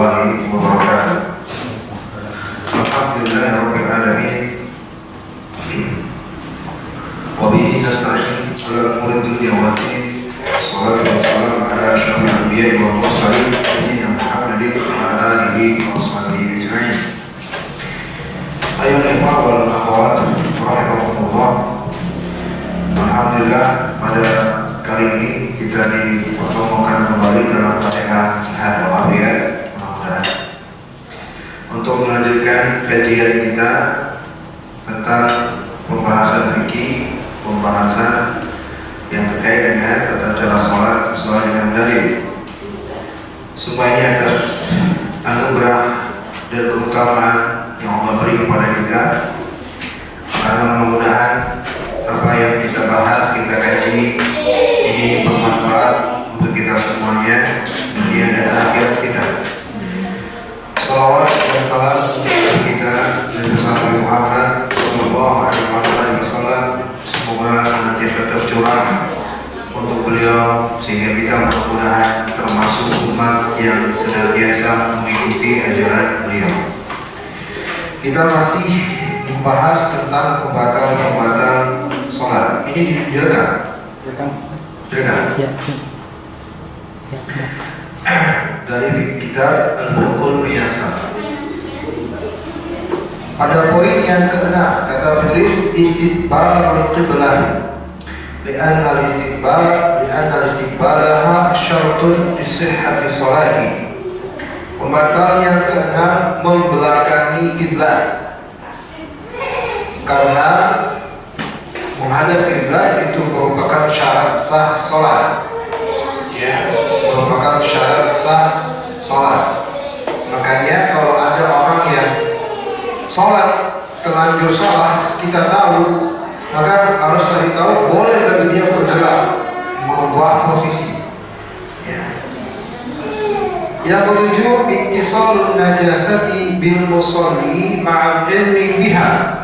warahmatullahi wabarakatuh. Alhamdulillahirabbil alamin. Wa bihi nasta'in 'ala umuri dunya wad din. Wassalatu wassalamu ala asyrafil anbiya'i wal mursalin sayyidina Muhammadin wa ala alihi wa sahbihi ajma'in. Ayyuhal ikhwah wal akhwat, rahimakumullah. Alhamdulillah, pada kali ini kita dipertemukan kembali dalam Fatihah Sehat walafiat untuk melanjutkan kajian kita tentang pembahasan fikih, pembahasan yang terkait dengan tata cara sholat sesuai dengan dalil. Semua ini atas anugerah dan keutamaan yang Allah beri kepada kita, karena mudah-mudahan apa yang kita bahas, kita kaji ini bermanfaat untuk kita semuanya, dunia dan akhirat kita. Salawat dan salam untuk kita dan bersama Muhammad sallallahu alaihi wasallam, semoga senantiasa tercurah untuk beliau sehingga kita mudah-mudahan termasuk umat yang senantiasa mengikuti ajaran beliau. Kita masih membahas tentang pembatal-pembatal sholat. Ini direkam? Dari kitab Al-Bukhul Miyasa. Pada poin yang ke-6 kata penulis istidbar al-qiblah. Li'anna al-istidbaraha syartun li sihhati sholati. Pembatal yang ke-6 membelakangi kiblat. Karena menghadap kiblat itu merupakan syarat sah sholat. Merupakan syarat sah sholat. Makanya kalau ada orang yang sholat terlanjur salah, kita tahu, maka harus kita tahu boleh bagi dia bergerak merubah posisi. Yang ketujuh, ittisalun najasati bil musalli ma'a ilmi biha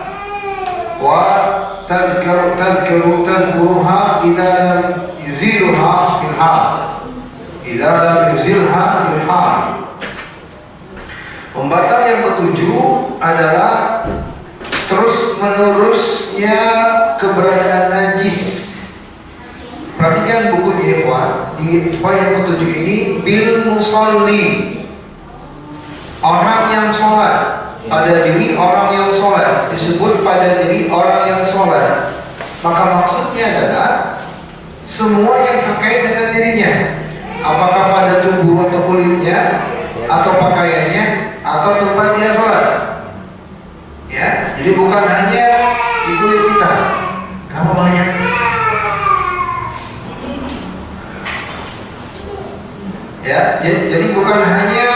wa tadhkuruha idza lam yuzilha fil hal. Pembatal yang ketujuh adalah terus menerusnya keberadaan najis. Perhatikan buku di ikhwan, di poin yang ketujuh ini, bil musalli, orang yang sholat, pada diri orang yang sholat, disebut pada diri orang yang sholat. Maka maksudnya adalah semua yang terkait dengan dirinya, apakah pada tubuh atau kulitnya, atau pakaiannya, atau tempat dia sholat. Jadi bukan hanya di kulit kita. Kenapa banyak? Jadi bukan hanya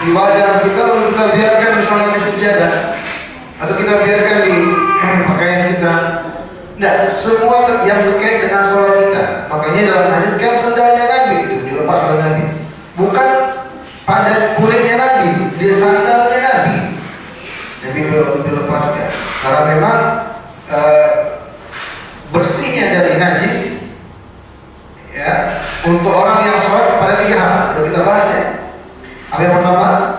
di wajah kita lalu kita biarkan misalnya di sejadah, atau kita biarkan di pakaian kita. Tidak, semua yang terkait dengan sholat kita. Makanya dalam hadis kan sendalnya Nabi itu dilepas oleh Nabi, bukan pada kulitnya Nabi, di sandalnya Nabi. Nabi dilepaskan karena memang bersihnya dari najis untuk orang yang sholat pada 3 hal. Sudah kita bahas ya. Apa yang pertama?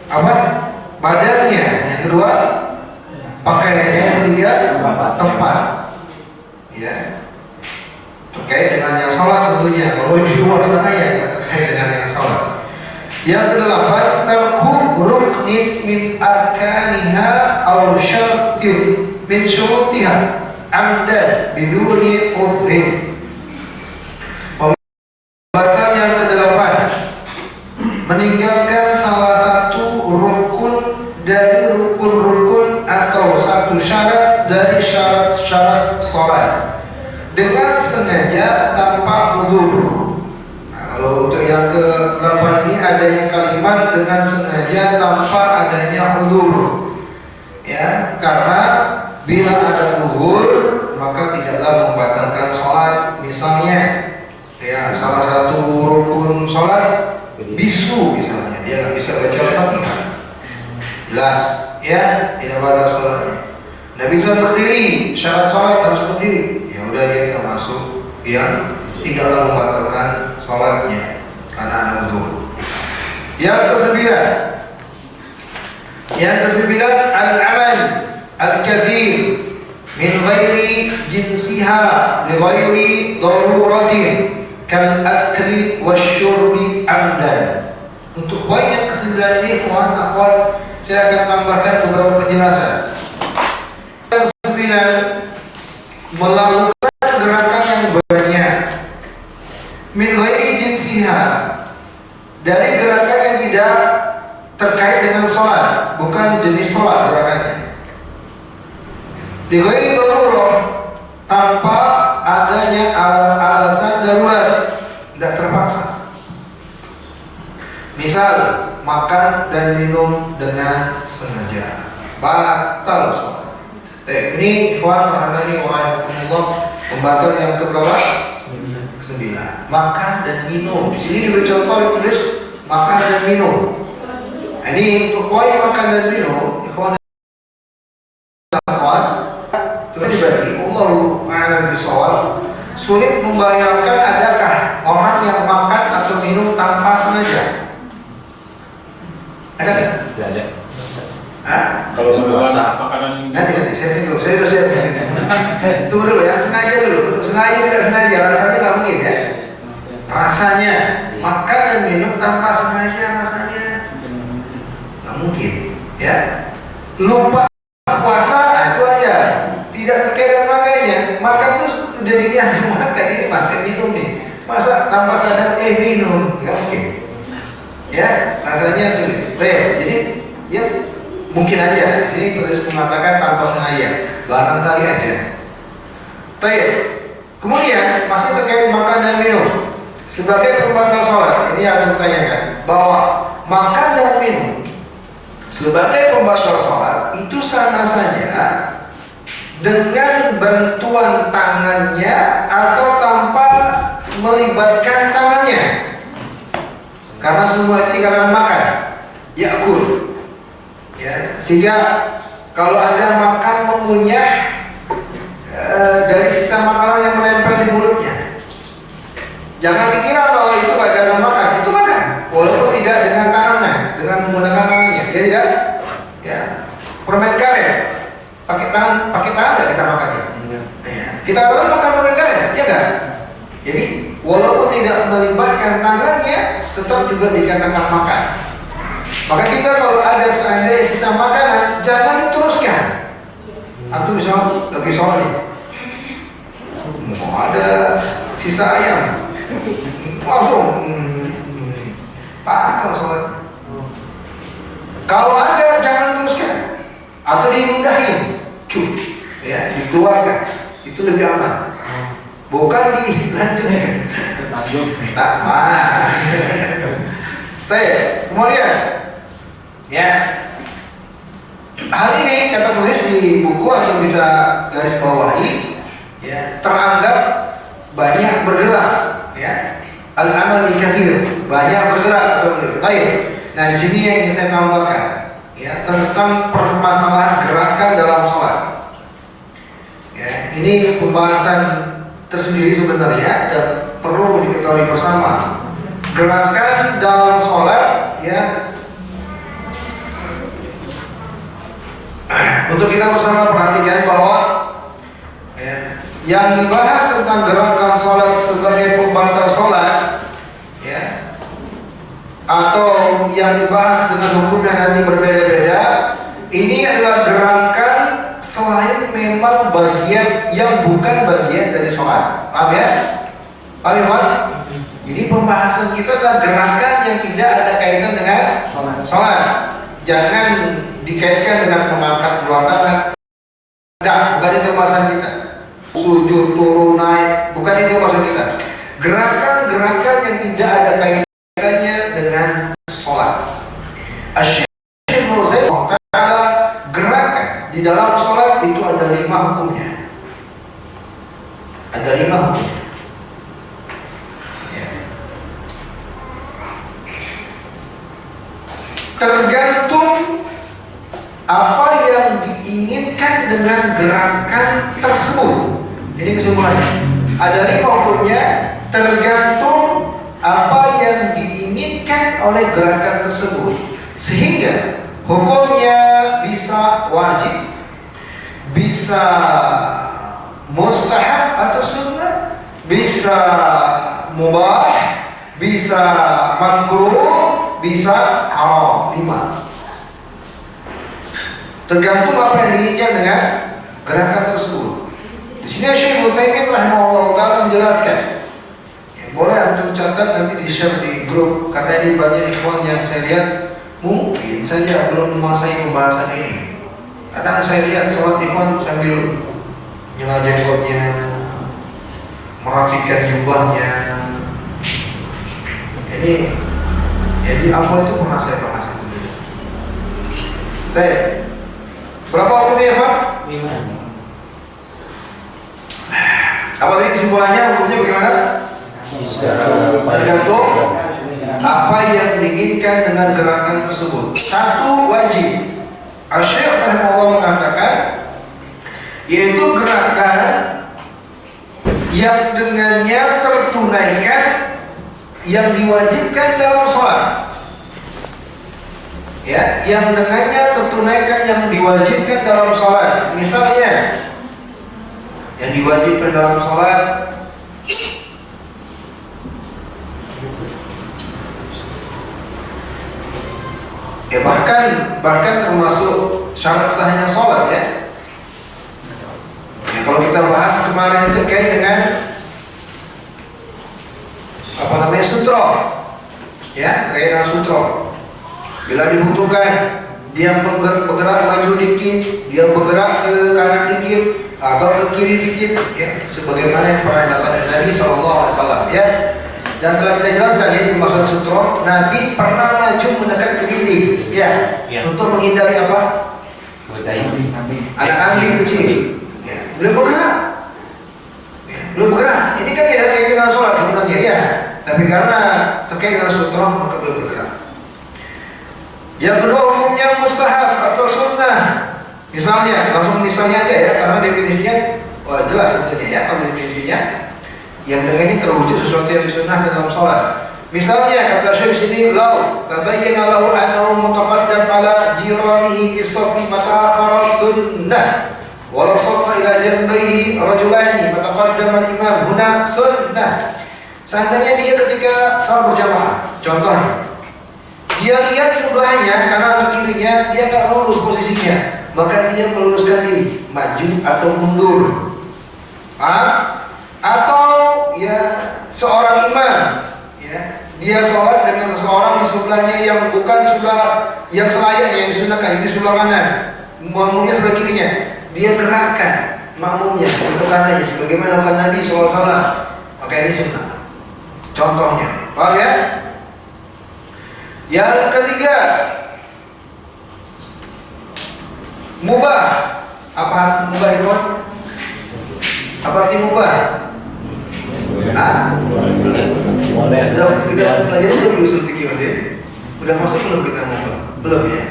Apa? Badannya. Yang kedua, pakaiannya. Yang ketiga, tempat. Terkait dengan yang sholat tentunya. Kalau di luar sana ya terkait dengan yang sholat. Yang ke-8, tarku ruknin min arkaniha aw syartin min syurutiha amdan biduni udhrin. Pembatal yang ke-8, meninggalkan salah satu rukun dari rukun-rukun atau satu syarat dari syarat-syarat sholat dengan sengaja tanpa uzur. Kalau untuk yang ke-8 ini adanya kalimat dengan sengaja tanpa adanya uzur. Karena bila ada uzur maka tidaklah membatalkan sholat. Misalnya salah satu rukun sholat bisu misalnya, dia nggak bisa baca Fatihah, jelas tidak batal sholatnya. Nggak bisa berdiri, syarat sholat harus berdiri, ya udah dia termasuk yang tidaklah membatalkan sholatnya karena ada uzur. Yang kesembilan al-amal al-kathir min ghairi jinsiha li ghairi daruratin kal akli wasyurbi amdan. Untuk poin yang kesembilan ini, akhwat, saya akan tambahkan beberapa penjelasan. Yang kesembilan, melakukan gerakan yang banyak min ghairi jinsiha, dari gerakan yang tidak terkait dengan sholat, bukan jenis sholat gerakannya. Di ghairi darurah, tanpa adanya alasan darurat, tidak terpaksa. Misal makan dan minum dengan sengaja, batal sholat. Ini ikhwan rahimani wa rahimakumullah, pembatal yang keberapa? 9. Makan dan minum. Di sini diberi contoh, tulis makan dan minum. Ini untuk poin makan dan minum, ikhwan itu dibagi. Allahu a'lam bishawab. Sulit membayangkan adakah orang yang makan atau minum tanpa sengaja? Ada nggak? Tidak ada. Hah? Kalau puasa Nanti saya singgung. Saya sudah siap. Tunggu dulu, yang sengaja dulu. Untuk sengaja tidak sengaja, rasanya nggak mungkin ya. Rasanya makan dan minum tanpa sengaja, rasanya nggak mungkin ya. Lupa puasa, itu aja. Tidak terkait dengan makannya. Makan itu sudah diniat makan, ini maksud minum nih. Masa tanpa sadar minum, nggak mungkin. Ya, rasanya sulit. Jadi ya mungkin aja. Di sini penulis mengatakan tanpa sengaja, barangkali aja. Kemudian masih terkait makan dan minum sebagai pembatal sholat. Ini yang akan ditanyakan, bahwa makan dan minum sebagai pembatal sholat itu sama saja dengan bantuan tangannya atau tanpa melibatkan tangannya. Karena semua ini kalangan makan, yakul, ya. Sehingga kalau ada makan mengunyah dari sisa makanan yang menempel di mulutnya, jangan dikira bahwa itu gak ada makan, itu makan, walaupun tidak dengan tangannya, dengan menggunakan tangannya, ya tidak, ya. Permen karet, pakai tangan gak kita makannya? Ya. Kita orang makan permen karet, ya kan? Jadi walaupun tidak melibatkan tangannya, tetap juga dikatakan makan. Maka kita kalau ada seandainya sisa makanan, jangan diteruskan. Atau misalnya lagi sholat nih, mau ada sisa ayam, langsung pakai sholat. Kalau ada, jangan diteruskan atau dimundahin, ya, dikeluarkan. Itu lebih aman. Bukan dilanjutkan. Kemudian, ya, hal ini kata penulis di buku atau bisa garis bawahi, ya, teranggap banyak bergerak, ya, al-amal kathir, banyak bergerak atau bergerak. Nah, di sini yang ingin saya tambahkan, ya, tentang permasalahan gerakan dalam sholat. Ya, ini pembahasan tersendiri sebenarnya dan perlu diketahui bersama. Gerakan dalam sholat, ya, untuk kita bersama perhatikan bahwa ya, yang dibahas tentang gerakan sholat sebagai pembatal sholat, ya, atau yang dibahas dengan hukumnya nanti berbeda-beda. Ini adalah gerakan selain memang bagian yang bukan bagian dari sholat. Paham ya? Paham ya? Jadi pembahasan kita adalah gerakan yang tidak ada kaitan dengan sholat. Jangan dikaitkan dengan mengangkat kedua tangan. Tidak, bukan itu pembahasan kita. Sujud, turun, naik, bukan itu pembahasan kita. Gerakan-gerakan yang tidak ada kaitannya dengan sholat. Gerakan di dalam sholat itu ada 5 hukumnya. Ada 5 hukumnya. Ya. Tergantung apa yang diinginkan dengan gerakan tersebut. Ini kesimpulannya. Ada 5 hukumnya, tergantung apa yang diinginkan oleh gerakan tersebut, sehingga hukumnya bisa wajib, bisa mustahab atau sunnah, bisa mubah, bisa makruh, bisa haram. 5. Tergantung apa yang diinginkan dengan gerakan tersebut. Di sini Syekh Utsaimin rahimahullah taala menjelaskan. Boleh untuk catat nanti di-share di grup, karena ini banyak ikhwan yang saya lihat mungkin saja belum menguasai pembahasan ini. Kadang saya lihat sholat ikhwan sambil nyela jenggotnya, merapikan jubahnya. Jadi apa itu pernah saya bahas itu. Baik. Berapa hukumnya ikhwan? 5. Apa tadi kesimpulannya, hukumnya bagaimana? Tergantung apa yang diinginkan dengan gerakan tersebut. 1. Wajib. Asy-Syaikh rahimahullah mengatakan, yaitu gerakan yang dengannya tertunaikan yang diwajibkan dalam sholat. Ya, yang dengannya tertunaikan yang diwajibkan dalam sholat. Misalnya, yang diwajibkan dalam sholat, ya bahkan termasuk syarat sahnya sholat ya. Ya, kalau kita bahas kemarin itu terkait dengan sutro, ya, terkait dengan sutro. Bila dibutuhkan, dia bergerak maju dikit, dia bergerak ke kanan dikit atau ke kiri dikit, ya, sebagaimana yang pernah dilakukan Nabi SAW, ya. Dan telah kita jelaskan ini maksud sutro, Nabi pernah maju mendekat ke kiri, ya, untuk menghindari apa? Anak kambing kecil. Ya, beliau bergerak. Ya, beliau bergerak. Ini kan tidak terkait dengan sholat sebenarnya, ya. Tapi karena terkait dengan sutro, maka beliau bergerak. Yang kedua, hukumnya mustahab atau sunnah. Misalnya, langsung misalnya aja ya, karena definisinya jelas sebetulnya ya, kalau definisinya yang dengan ini terwujud sesuatu yang sunnah dalam sholat. Misalnya kata Syekh sini, lau tabayyana lahu annahu mutaqaddam ala jiranihi fi shafi mata'akhara sunnah walau shafa ila janbayhi rajulani mataqaddama imam huna sunnah. Seandainya dia ketika salat berjamaah, contohnya dia lihat sebelahnya karena ke kirinya dia tak lurus posisinya, maka dia meluruskan diri, maju atau mundur. Atau ya seorang imam, ya, dia sholat dengan seseorang di sebelahnya yang bukan sebelah yang selayaknya, yang disunahkan, ini sebelah kanan, makmumnya sebelah kirinya, dia gerakkan makmumnya untuk kanannya sebagaimana lakukan Nabi SAW, maka ini sunnah. Contohnya, paham ya? Yang ketiga, mubah. Apa mubah itu? Apa arti mubah? Kita pelajari belum usul fikih masih? Udah masuk belum kita mubah? Belum ya?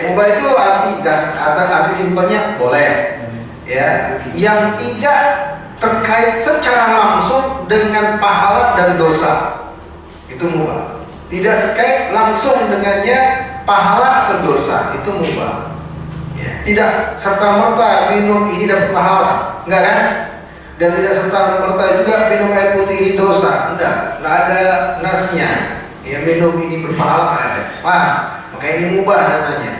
Mubah itu arti simpelnya boleh, ya, yang tidak terkait secara langsung dengan pahala dan dosa, itu mubah. Tidak terkait langsung dengannya pahala atau dosa, itu mubah. Ya. Tidak serta-merta minum ini dapat pahala, enggak kan? Dan tidak serta-merta juga minum air putih ini dosa, enggak ada nasnya. Ya, minum ini berpahala, enggak ada. Paham? Maka ini mubah namanya.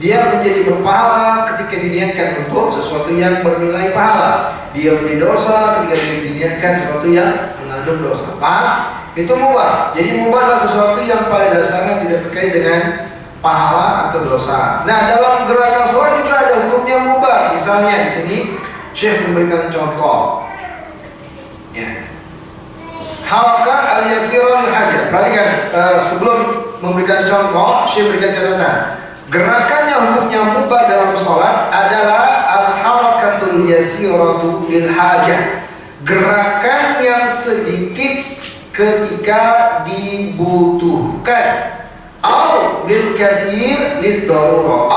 Dia menjadi berpahala ketika diniatkan untuk sesuatu yang bernilai pahala. Dia menjadi dosa ketika diniatkan sesuatu yang mengandung dosa. Paham? Itu mubah. Jadi mubah adalah sesuatu yang pada dasarnya tidak terkait dengan pahala atau dosa. Nah, dalam gerakan sholat juga ada hukumnya mubah. Misalnya di sini Syekh memberikan contoh. Ya. Halakat al-yasira lil-hajat. Perhatikan, sebelum memberikan contoh, Syekh berikan catatan. Gerakan yang hukumnya mubah dalam sholat adalah al-harakatul yasiratu lil-hajat. Gerakan yang sedikit ketika dibutuhkan, atau lil kathir lid darurah,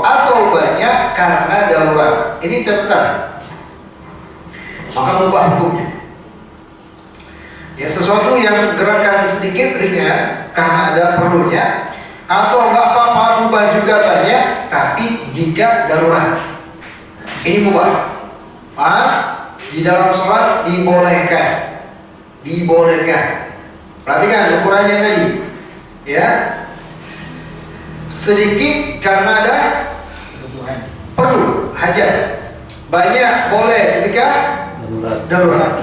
atau banyak karena darurat. Ini catatan. Maka mubah hukumnya. Ya, sesuatu yang gerakan sedikit ringan karena ada perlunya, atau nggak apa-apa rubah juga banyak, tapi jika darurat. Ini mubah. Di dalam sholat dibolehkan. Dibolehkan. Perhatikan ukurannya tadi. Ya. Sedikit karena ada perlu, hajat. Banyak boleh ketika darurat.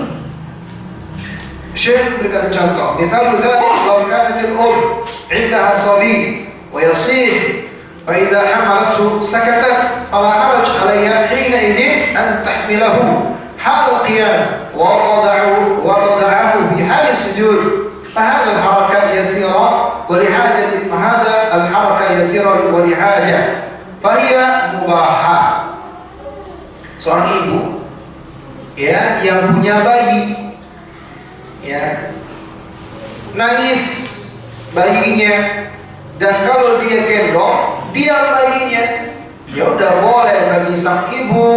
Syekh berikan contoh. Misal dzalik law kanat al-um 'indaha sabi wa yasih fa idza hamalathu sakatat fala haraj 'alayha hina idin an tahmilahu hal qiyam wa wada'ahu fi hal sujud. فهذا الحركة يسيرة ولحاجة فهذا الحركة يسيرة ولحاجة فهي مباحة. Seorang ibu ya yang punya bayi ya nangis bayinya, dan kalau dia gendong diam bayinya, ya udah boleh bagi sang ibu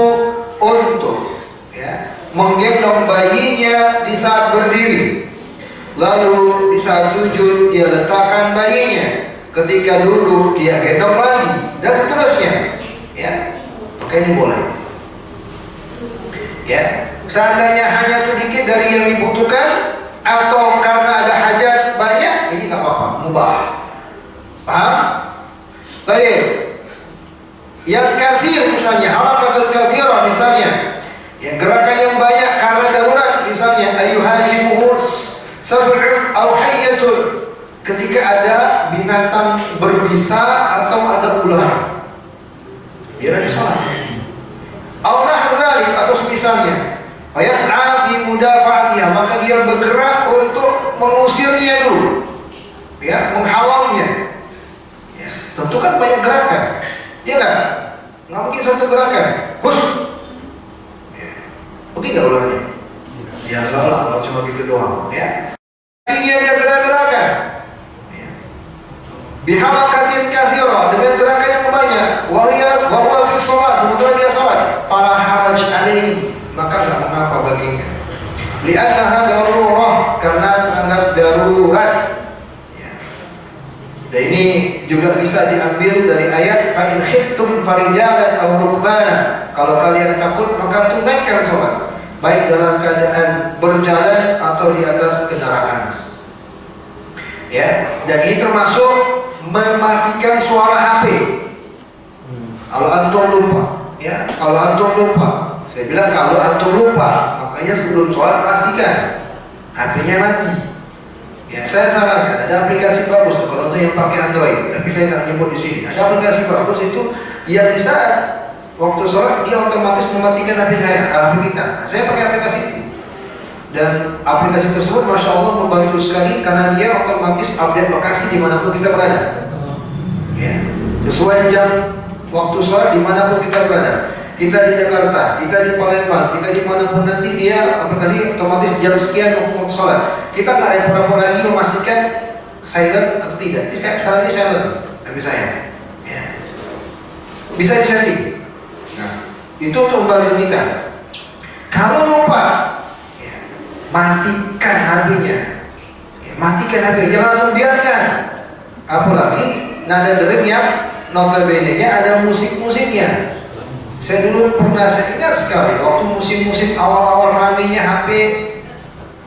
untuk ya menggendong bayinya di saat berdiri. Lalu di saat sujud dia letakkan bayinya, ketika duduk dia gendong lagi, dan seterusnya. Ya, maka ini boleh. Ya, seandainya hanya sedikit dari yang dibutuhkan atau karena ada hajat banyak, ini nggak apa-apa, mubah. Paham? Baik. Yang kathir misalnya, harakatul kathira misalnya, yang gerakan yang banyak karena darurat misalnya, ayuhajimuhus sab'un aw hayyatun, ketika ada binatang berbisa atau ada ular, dia lagi salat. Aw nahwu dzalik, atau semisalnya, fa yas'a fi mudafa'atiha, maka dia bergerak untuk mengusirnya dulu, ya, menghalangnya. Ya, tentu kan banyak gerakan, ya kan? Nggak mungkin satu gerakan, hus. Ya. Pergi nggak ularnya? Ya salah, kalau cuma gitu doang, ya. Dia gerak-gerakan biharakatin kathira, dengan gerakan yang banyak, wa huwa fi shalah, sementara dia salat, fala haraj alaihi, maka enggak mengapa baginya, li'annaha darurah, karena teranggap darurat. Ya. Dan ini juga bisa diambil dari ayat fa in khiftum farijalan aw rukbana, kalau kalian takut maka tunaikan salat, baik dalam keadaan berjalan atau di atas kendaraan. Ya, dan ini termasuk mematikan suara HP. Kalau antum lupa, ya, kalau antum lupa, saya bilang kalau antum lupa, makanya sebelum sholat pastikan HP-nya mati. Ya, saya sarankan ada aplikasi bagus tuh, kalau untuk yang pakai Android, tapi saya nggak nyebut di sini. Ada aplikasi bagus itu yang di saat waktu sholat dia otomatis mematikan HP kita. Saya pakai aplikasi itu, dan aplikasi tersebut masya Allah membantu sekali karena dia otomatis update lokasi dimanapun kita berada. Ya, sesuai jam waktu sholat dimanapun kita berada. Kita di Jakarta, kita di Palembang, kita dimanapun nanti, dia aplikasi otomatis jam sekian waktu sholat. Kita nggak repot-repot lagi memastikan silent atau tidak. Jadi kayak sekarang ini silent, tapi saya, ya, bisa di-setting. Nah, itu untuk membantu kita. Kalau lupa, ya, matikan HP-nya, ya, matikan HP, jangan biarkan. Apalagi nada dering yang notabene-nya ada musik-musiknya. Saya dulu pernah, saya ingat sekali waktu musim-musim awal-awal ramenya HP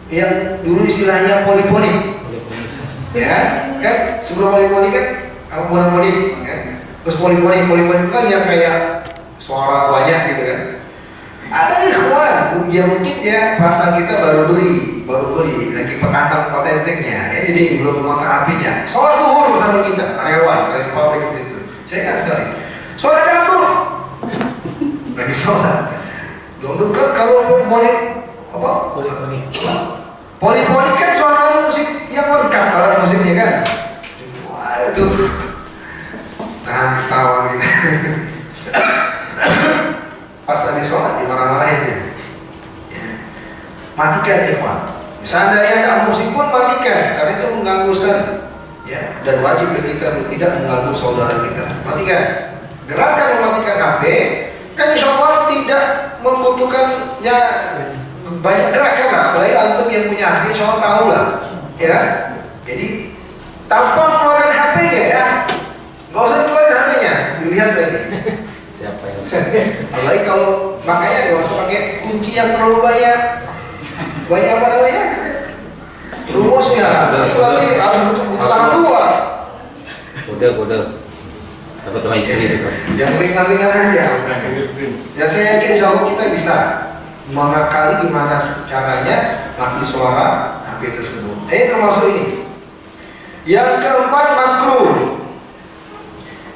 yang dulu istilahnya poliponik, ya kan, sebelum poliponik kan monoponik kan, terus poliponik itu kan yang kayak suara banyak gitu kan. Ada ikhwan, ya mungkin ya perasaan kita baru beli lagi petantang patentengnya, ya, jadi belum memakar apinya. Sholat zuhur bersama kita, hewan kayak pabrik itu. Saya ingat sekali. Sholat dangdut, lagi sholat. Dangdut kan kalau poliponik kan suara musik yang lengkap, alat musiknya kan. Wah itu, tawa gitu. Pas lagi sholat dimarah-marahin ya. Matikan ikhwan. Seandainya ada musik pun matikan, karena itu mengganggu sekali. Ya, dan wajib bagi kita tidak mengganggu saudara kita. Matikan. Gerakan mematikan HP kan insya Allah tidak membutuhkan ya banyak gerakan lah, apalagi antum yang punya hati, insya Allah tahu lah, ya. Jadi tanpa mengeluarkan HP-nya ya, nggak usah keluarin HP-nya, dilihat lagi. Siapa yang Apalagi kalau makanya nggak usah pakai kunci yang terlalu banyak. Banyak apa namanya? Rumusnya, itu nanti harus butuh tangan dua. kode takut sama istri itu. Yang ringan-ringan aja. Ya saya yakin insya Allah kita bisa mengakali gimana caranya mati suara HP tersebut. Ini termasuk ini. Yang keempat makruh.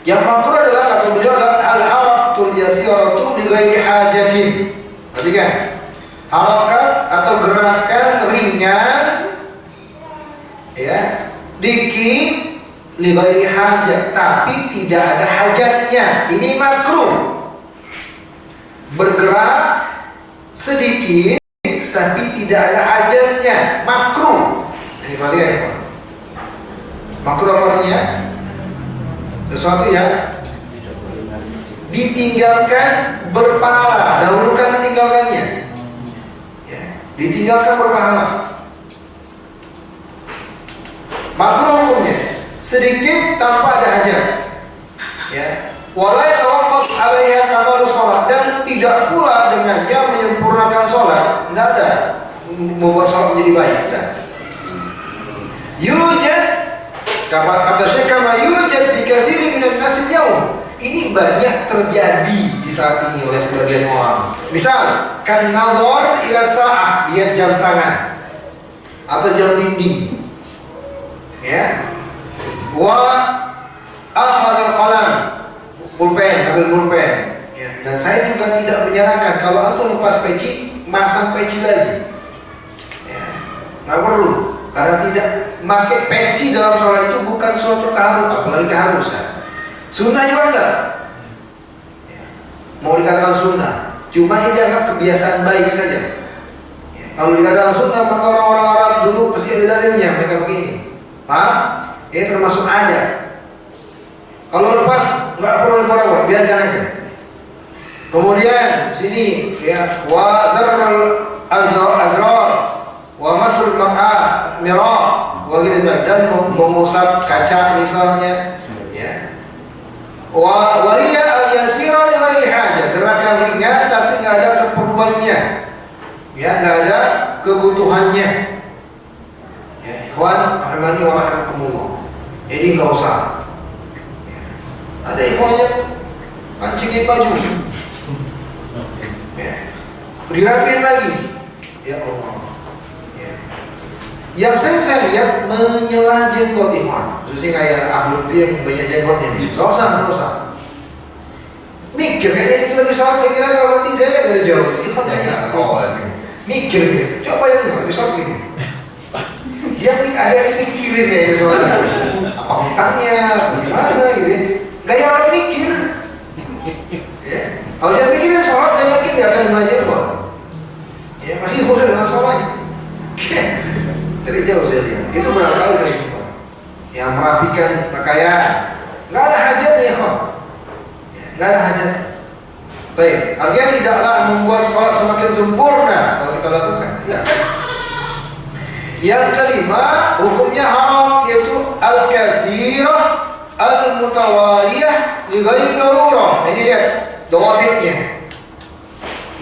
Yang makruh adalah kata beliau adalah al-harakatul yasiratu li ghairi hajatin. Perhatikan. Harakat atau gerakan ringan, ya, dikit li ghairi hajat, tapi tidak ada hajatnya. Ini makruh. Bergerak sedikit tapi tidak ada hajatnya, makruh. Ini kalian ya, Pak. Makruh apa artinya? Sesuatu yang ditinggalkan berpahala, dahulukan ditinggalkannya. Ya, ditinggalkan berpahala. Makruh hukumnya sedikit tanpa ada hajat. Ya. Wala yatawaqqaf 'alaiha kamal shalah, dan tidak pula dengannya menyempurnakan sholat. Tidak ada membuat sholat menjadi baik. Tidak. Yujad, kata Syekh, kama yujad di katsirin minan nas al-yawm. Ini banyak terjadi di saat ini oleh sebagian orang. Misal, kan nazar ila sa'ah, lihat jam tangan atau jam dinding. Ya. Wa akhadha qalam, pulpen, ambil pulpen. Ya. Dan saya juga tidak menyarankan kalau antum lepas peci, masang peci lagi. Ya. Nggak perlu, karena tidak pakai peci dalam sholat itu bukan suatu keharusan, apalagi keharusan. Sunnah juga enggak. Ya. Mau dikatakan sunnah, cuma ini dianggap kebiasaan baik saja. Ya. Kalau dikatakan sunnah, maka orang-orang Arab dulu pasti ada dalilnya mereka begini. Paham? Ini termasuk ajas. Kalau lepas nggak perlu repot-repot, biarkan aja. Kemudian sini ya, wa zarral azrar wa masrul mar'a mirah wa gitu, dan mengusap kaca misalnya, ya. Wa hiya al-yasira li ghairi hajah, gerakan ringan tapi nggak ada keperluannya, ya, nggak ada kebutuhannya. Ya, ikhwan rahimani wa rahimakumullah. Ini nggak usah. Ada ikhwannya pancingin baju, ya, dirapin lagi, ya Allah. Ya. Yang saya lihat menyela jenggot ikhwan, jadi kayak ahlul yang banyak jenggotnya. Nggak usah. Mikir kayaknya itu lagi sholat, saya kira kalau mati saya lihat dari jauh. Ikhwan kayaknya sholat. Mikir nih, coba yang lagi sholat ini. Dia ada yang mikirin kayak sholat. Apa hutangnya, gimana gitu. Gaya orang mikir, ya. Kalau dia mikirin sholat, saya yakin dia akan belajar kok. Ya, masih khusus dengan sholatnya. Dari jauh saya lihat. Itu berapa kali kayak gitu, yang merapikan pakaian, nggak ada hajatnya kok. Ya, nggak ada hajatnya. Baik, artinya tidaklah membuat sholat semakin sempurna kalau kita lakukan. Enggak. Yang kelima, hukumnya haram, yaitu al-kathirah al-mutawaliyah li ghairi darurah. Ini lihat dawabitnya.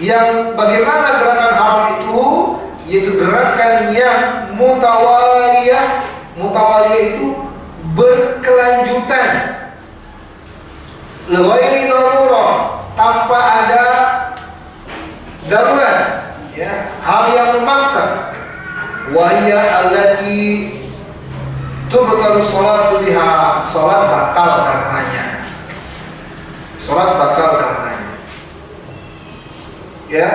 Yang bagaimana gerakan haram itu, yaitu gerakan yang mutawaliyah. Mutawaliyah itu berkelanjutan. Li ghairi darurah, tanpa ada darurat, ya, hal yang memaksa. Wahia allati tubtalu sholatu biha, sholat batal karenanya. Sholat batal karenanya. Ya.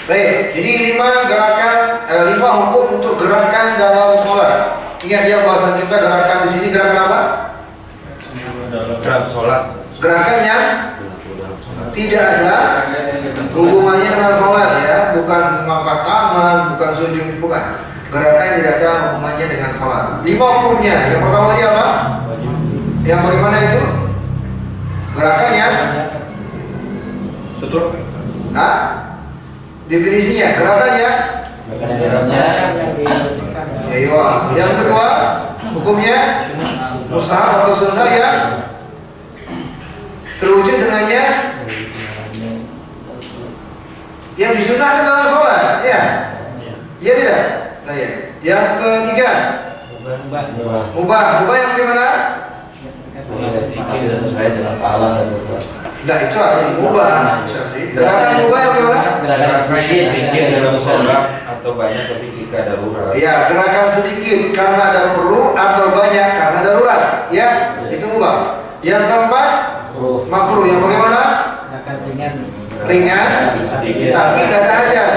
Baik, jadi 5 hukum untuk gerakan dalam sholat. Ingat ya bahasan kita, gerakan di sini gerakan apa? Gerakan sholat. Gerakan yang tidak ada hubungannya dengan sholat, ya, bukan mengangkat tangan, bukan sujud, bukan. Gerakan tidak ada hubungannya dengan sholat. 5 hukumnya. Yang pertama tadi apa? Yang bagaimana itu? Gerakan yang Sutur. Definisinya, gerakannya. Ayo. Yang kedua, hukumnya mustahab atau sunnah yang terwujud dengannya yang disunahkan dalam sholat, ya? Iya tidak? Nah, ya. Yang ketiga, mubah yang gimana? Nah, itu arti mubah. Gerakan mubah yang gimana? Gerakan sedikit dalam sholat atau banyak tapi jika darurat. Ya, gerakan sedikit karena ada perlu atau banyak karena darurat. Ya, itu mubah. Yang keempat, makruh. Yang bagaimana? Ringan, tapi nggak ada hajat.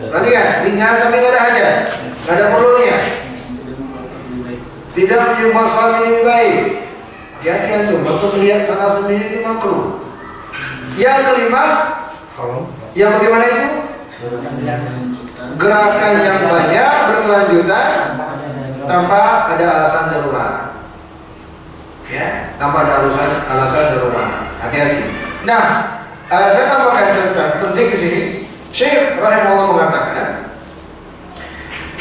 Berarti kan? Ringan tapi nggak ada hajat, nggak ada perlunya. Tidak menyumbang sholat ini baik. Jadi antum waktu melihat sana sendiri itu makruh. Yang kelima, yang bagaimana itu? Gerakan yang banyak berkelanjutan tanpa ada alasan darurat. Ya, tanpa ada alasan darurat. Hati-hati. Nah, saya tambahkan catatan penting di sini. Syekh rahimahullah mengatakan,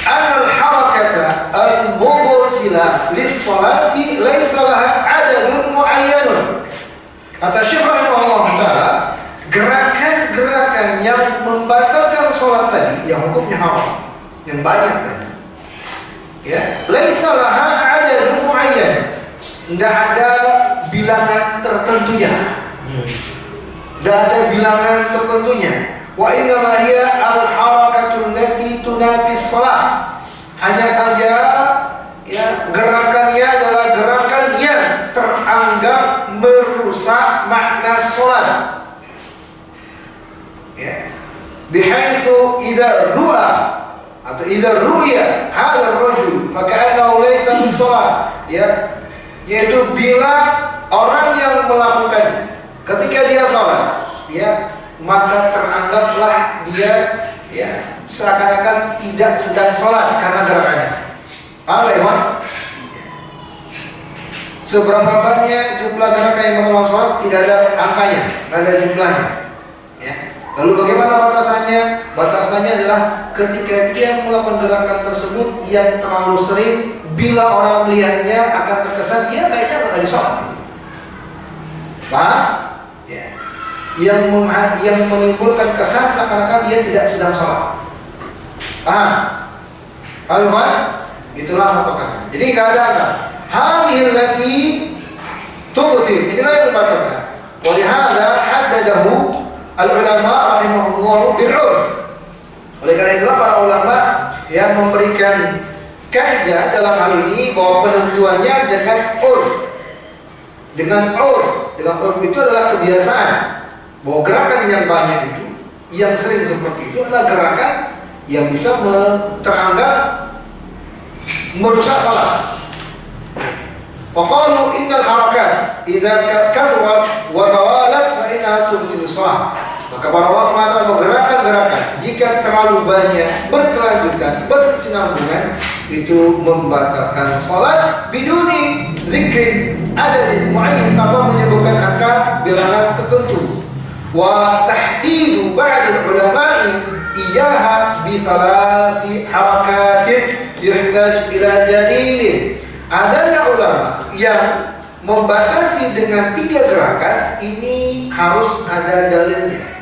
al-harakata al-mubtilah lis-salati laisa laha adadun muayyanun. Kata Syekh rahimahullah taala, gerakan-gerakan yang membatalkan salat tadi yang hukumnya haram, yang banyak tadi. Ya, laisa laha adadun muayyan. Tidak ada bilangan tertentunya. Tidak ada bilangan tertentunya. Wa innama hiya al-harakatul lati tunafis shalah. Hanya saja ya, gerakannya adalah gerakan yang teranggap merusak makna salat. Ya. Bihaitsu idza ru'a atau idza ru'ya hadha ar-rajul maka annahu laysa bi shalah. Ya, yaitu bila orang yang melakukan ketika dia sholat, ya, maka teranggaplah dia ya seakan-akan tidak sedang sholat karena gerakannya. Paham nggak, Iwan? Seberapa banyak jumlah gerakan yang mengulang sholat tidak ada angkanya, tidak ada jumlahnya. Ya. Lalu bagaimana batasannya? Batasannya adalah ketika dia melakukan gerakan tersebut yang terlalu sering, bila orang melihatnya akan terkesan dia kayaknya nggak lagi sholat. Paham? Ya. Yang menimbulkan kesan seakan-akan dia tidak sedang sholat. Paham? Paham, Pak? Itulah patokan. Jadi nggak ada apa. Hadhil lati tubtil. Inilah yang dibatalkan. Wa lihadza haddadahu al-ulama rahimahullah bil-'urf. Oleh karena itulah para ulama yang memberikan kaidah dalam hal ini bahwa penentuannya dengan urf. Dengan urf itu adalah kebiasaan. Bahwa gerakan yang banyak itu, yang sering seperti itu adalah gerakan yang bisa teranggap merusak salat. Faqalu innal harakat idza kathrat wa tawalat fa innaha tubtilu shalah. Maka para ulama mengatakan bahwa gerakan-gerakan jika terlalu banyak berkelanjutan, berkesinambungan itu membatalkan salat biduni zikrin adadin muayyan, tanpa menyebutkan angka bilangan tertentu. Wa tahdidu ba'd ulama'i iyaha bi thalathi harakatin yuhtaj ila dalilin. Adanya ulama yang membatasi dengan 3 gerakan ini harus ada dalilnya.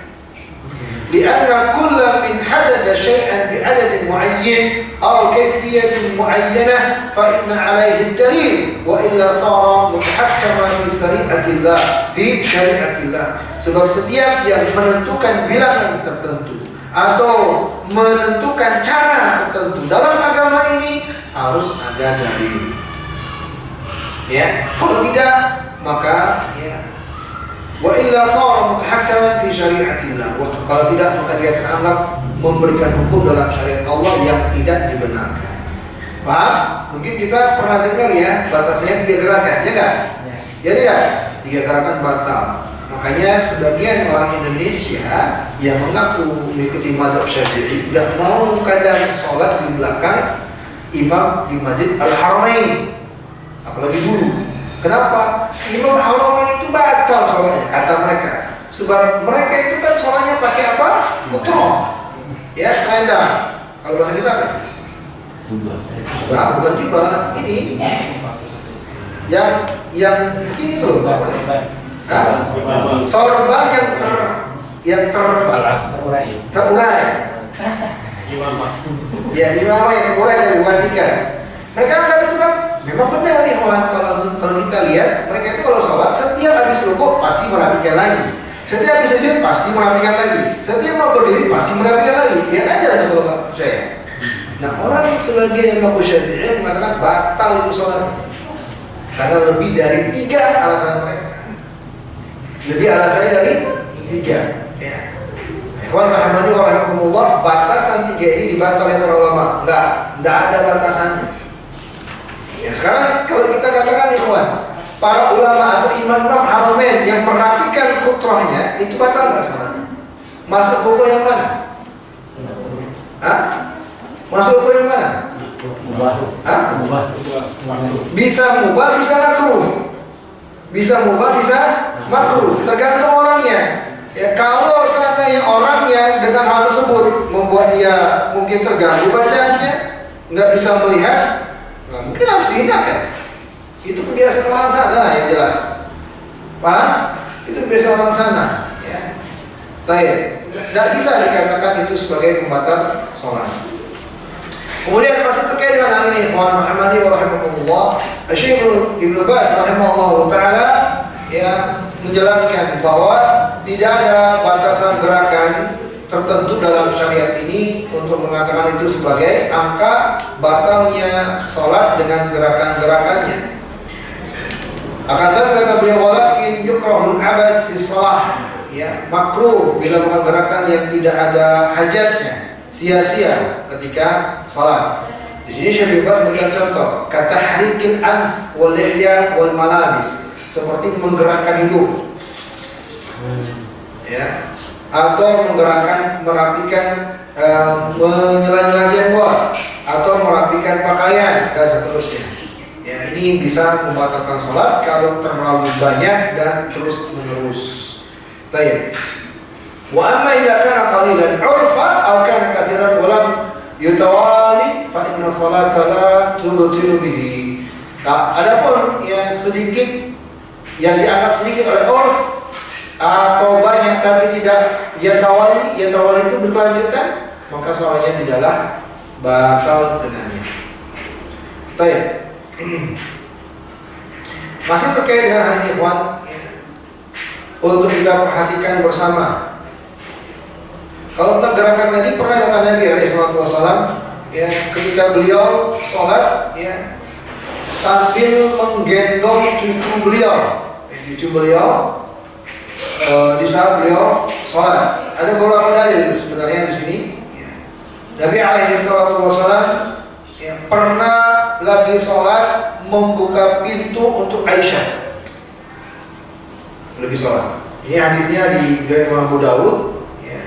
Lianna kullu min hadada syai'an bi adadin muayyan aw kayfiyatin muayyanah fa inna 'alaihi dalil wa illa sara mutahakkama fi syari'atillah. Sebab setiap yang menentukan bilangan tertentu atau menentukan cara tertentu dalam agama ini harus ada dalil. Ya, kalau tidak maka ya wa illa sara mutahakkaman fi syari'atillah. Kalau tidak maka dia teranggap memberikan hukum dalam syariat Allah yang tidak dibenarkan. Paham? Mungkin kita pernah dengar ya batasnya 3 gerakan, ya enggak? Ya tidak? 3 gerakan batal. Makanya sebagian orang Indonesia yang mengaku mengikuti mazhab Syafi'i tidak mau kadang sholat di belakang imam di Masjid Al-Haramain. Apalagi dulu. Kenapa? Imam Haramain itu batal sholatnya, kata mereka. Sebab mereka itu kan sholatnya pakai apa? Putroh. Ya, selendang. Kalau bahasa kita apa? Nah, bukan tiba. Ini yang ini loh. Sorban yang terurai. Ya, imamah yang terurai dari wanita. Mereka anggap itu kan memang benar nih, kalau kita lihat mereka itu kalau sholat setiap habis rukuk pasti merapikan lagi, setiap habis sujud pasti merapikan lagi, setiap mau berdiri pasti merapikan lagi. Lihat aja kalau nggak percaya. Nah, orang sebagian Imam Syafi'i mengatakan batal itu sholat karena lebih dari 3 alasan mereka. Lebih alasannya dari 3. Ya. Ikhwan rahimani wa rahimakumullah, batasan 3 ini dibantah oleh para ulama. Enggak ada batasannya. Ya, sekarang kalau kita katakan ikhwan, para ulama atau imam-imam haramain yang merapikan kutrohnya itu batal nggak sholatnya? Masuk hukum yang mana? Hah? Masuk hukum yang mana? Hah? Bisa mubah, bisa makruh. Bisa mubah, bisa makruh. Tergantung orangnya. Ya, kalau seandainya orangnya dengan hal tersebut membuat dia mungkin terganggu bacaannya, nggak bisa melihat, nah, mungkin harus dihindarkan. Itu kebiasaan orang sana yang jelas. Paham? Itu kebiasaan orang sana. Ya. Baik, tidak bisa dikatakan itu sebagai pembatal sholat. Kemudian masih terkait dengan hal ini, ikhwan rahimani wa rahimakumullah, Syekh Ibnu Baz rahimahullah taala ya menjelaskan bahwa tidak ada batasan gerakan tertentu dalam syariat ini untuk mengatakan itu sebagai angka batalnya sholat dengan gerakan-gerakannya. Akan tetapi kata beliau, walakin yukrahul abad fi shalah, ya makruh bila melakukan gerakan yang tidak ada hajatnya, sia-sia ketika sholat. Di sini Syekh Ibnu memberikan contoh, kata harikil anf wal lihya wal malabis, seperti menggerakkan hidung, ya, atau merapikan menyela-nyela jenggot, atau merapikan pakaian dan seterusnya. Ya, ini bisa membatalkan sholat kalau terlalu banyak dan terus menerus. Baik. Wa amma idza kana qalilan 'urfa aw kana katsiran wa lam yutawali fa inna sholata la tubtilu bihi. Nah, adapun yang sedikit, yang dianggap sedikit oleh urf atau banyak tapi tidak yatawali itu berkelanjutan, maka sholatnya tidaklah batal dengannya. Baik. Masih terkait dengan hal ini, ikhwan, untuk kita perhatikan bersama. Kalau tentang gerakan tadi pernah dengan Nabi SAW, ya, ketika beliau sholat, ya, sambil menggendong cucu beliau, di saat beliau sholat. Ada beberapa dalil sebenarnya di sini. Ya. Nabi SAW ya, pernah lagi sholat membuka pintu untuk Aisyah lebih sholat. Ini hadisnya di Imam Abu Dawud, ya,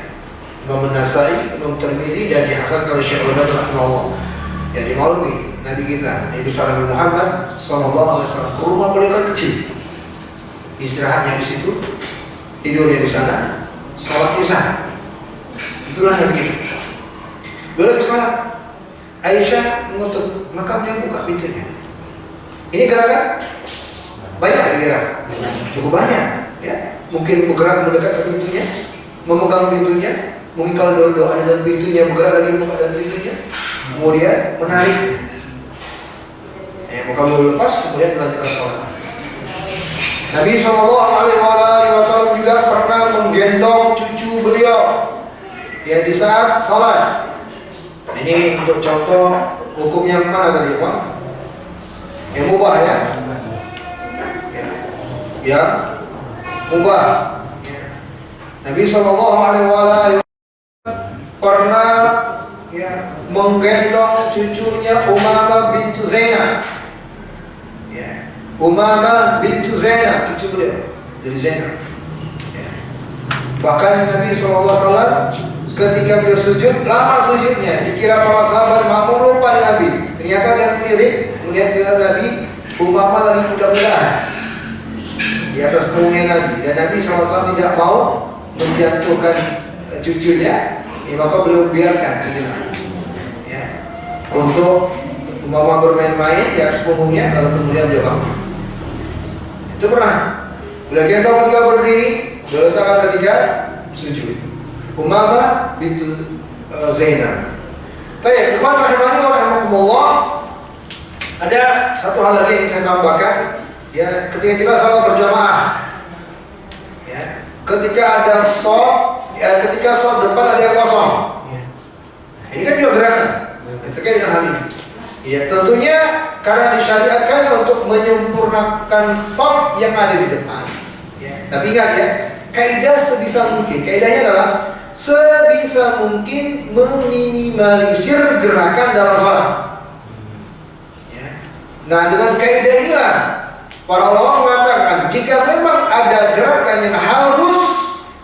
Imam Nasai, Imam Tirmidzi, dan dihasankan oleh Syekh Al-Albani rahimahullah. Ya, dimaklumi Nabi kita Nabi Sallallahu Muhammad Sallallahu Alaihi Wasallam ke rumah beliau kecil, istirahatnya di situ, tidurnya di sana, sholat di sana. Itulah Nabi kita. Beliau lagi sholat, Aisyah mengutuk, maka dia buka pintunya. Ini gerakan banyak gerakan, cukup banyak, ya. Mungkin bergerak mendekat ke pintunya, memegang pintunya. Mungkin kalau doa ada dalam pintunya, bergerak lagi buka dalam pintunya, kemudian menarik. Maka beliau lepas, kemudian melanjutkan sholat. Nabi SAW juga pernah menggendong cucu beliau, ya, di saat sholat. Ini untuk contoh hukum yang mana tadi, Pak? Yang mubah, ya? Ya, mubah. Ya. Nabi SAW pernah, ya, menggendong cucunya Umamah bintu Zainab. Ya. Umamah bintu Zainab, cucu beliau dari Zainab. Ya. Bahkan Nabi SAW ketika beliau sujud, lama sujudnya, dikira para sahabat makmum lupa Nabi. Ternyata dia melirik, melihat ke Nabi, Umamah lagi mudah-mudahan. di atas punggungnya Nabi, dan Nabi SAW tidak mau menjatuhkan cucunya, maka beliau biarkan sejenak, ya, untuk mama bermain-main di atas punggungnya, lalu kemudian dia bangun. Itu pernah. Bila gendong ketika berdiri, beliau letakkan ketiga sujud. Umamah bintu Zainab. Baik, ikhwan rahimani wa rahimakumullah. Ada satu hal lagi yang saya tambahkan, ya, ketika kita salat berjamaah, ya, ketika ada shaf, ya, ketika shaf depan ada yang kosong, ini kan juga gerakan, terkait dengan hal ini. Ya, tentunya karena disyariatkan untuk menyempurnakan shaf yang ada di depan. Ya, tapi ingat ya, kaidah sebisa mungkin, kaidahnya adalah sebisa mungkin meminimalisir gerakan dalam salat. Nah, dengan kaidah inilah para ulama mengatakan jika memang ada gerakan yang harus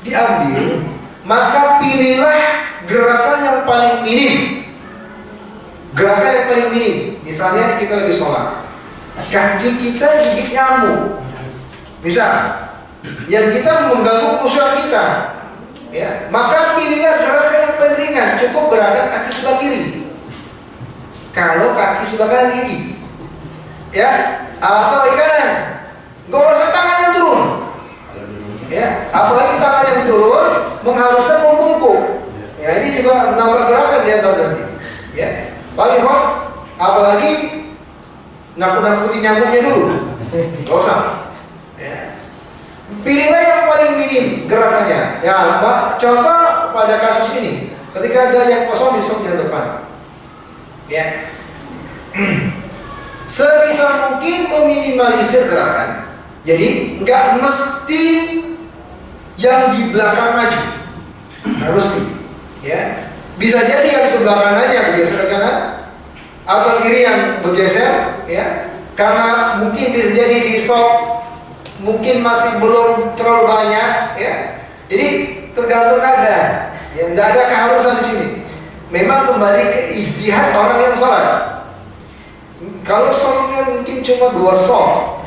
diambil, maka pilihlah gerakan yang paling minim. Gerakan yang paling minim. Misalnya kita lagi sholat, kaki kita gigit nyamuk, misal, yang kita mengganggu khusyuk kita, ya, maka pilihlah gerakan yang paling ringan. Cukup gerakan kaki sebelah kiri. Kalau kaki sebelah kanan gigit, ya, atau kanan, gak usah tangan yang turun, ya, apalagi tangan yang turun mengharuskan membungkuk, ya, ini juga menambah gerakan dia tahu nanti, ya, paling hot, apalagi nakut-nakuti nyamuknya dulu, gak usah, ya, pilihlah yang paling minim gerakannya, ya, contoh pada kasus ini, ketika ada yang kosong di sebelah depan, ya. Sebisa mungkin meminimalisir gerakan. Jadi nggak mesti yang di belakang maju, harus mesti, ya. Bisa jadi yang sebelah kanannya bergeser ke kanan atau kiri yang bergeser, ya. Karena mungkin bisa jadi di shop mungkin masih belum terlalu banyak, ya. Jadi tergantung keadaan. Ya, tidak ada keharusan di sini. Memang kembali ke ijtihad orang yang sholat. Kalau sholatnya mungkin cuma 2 shot,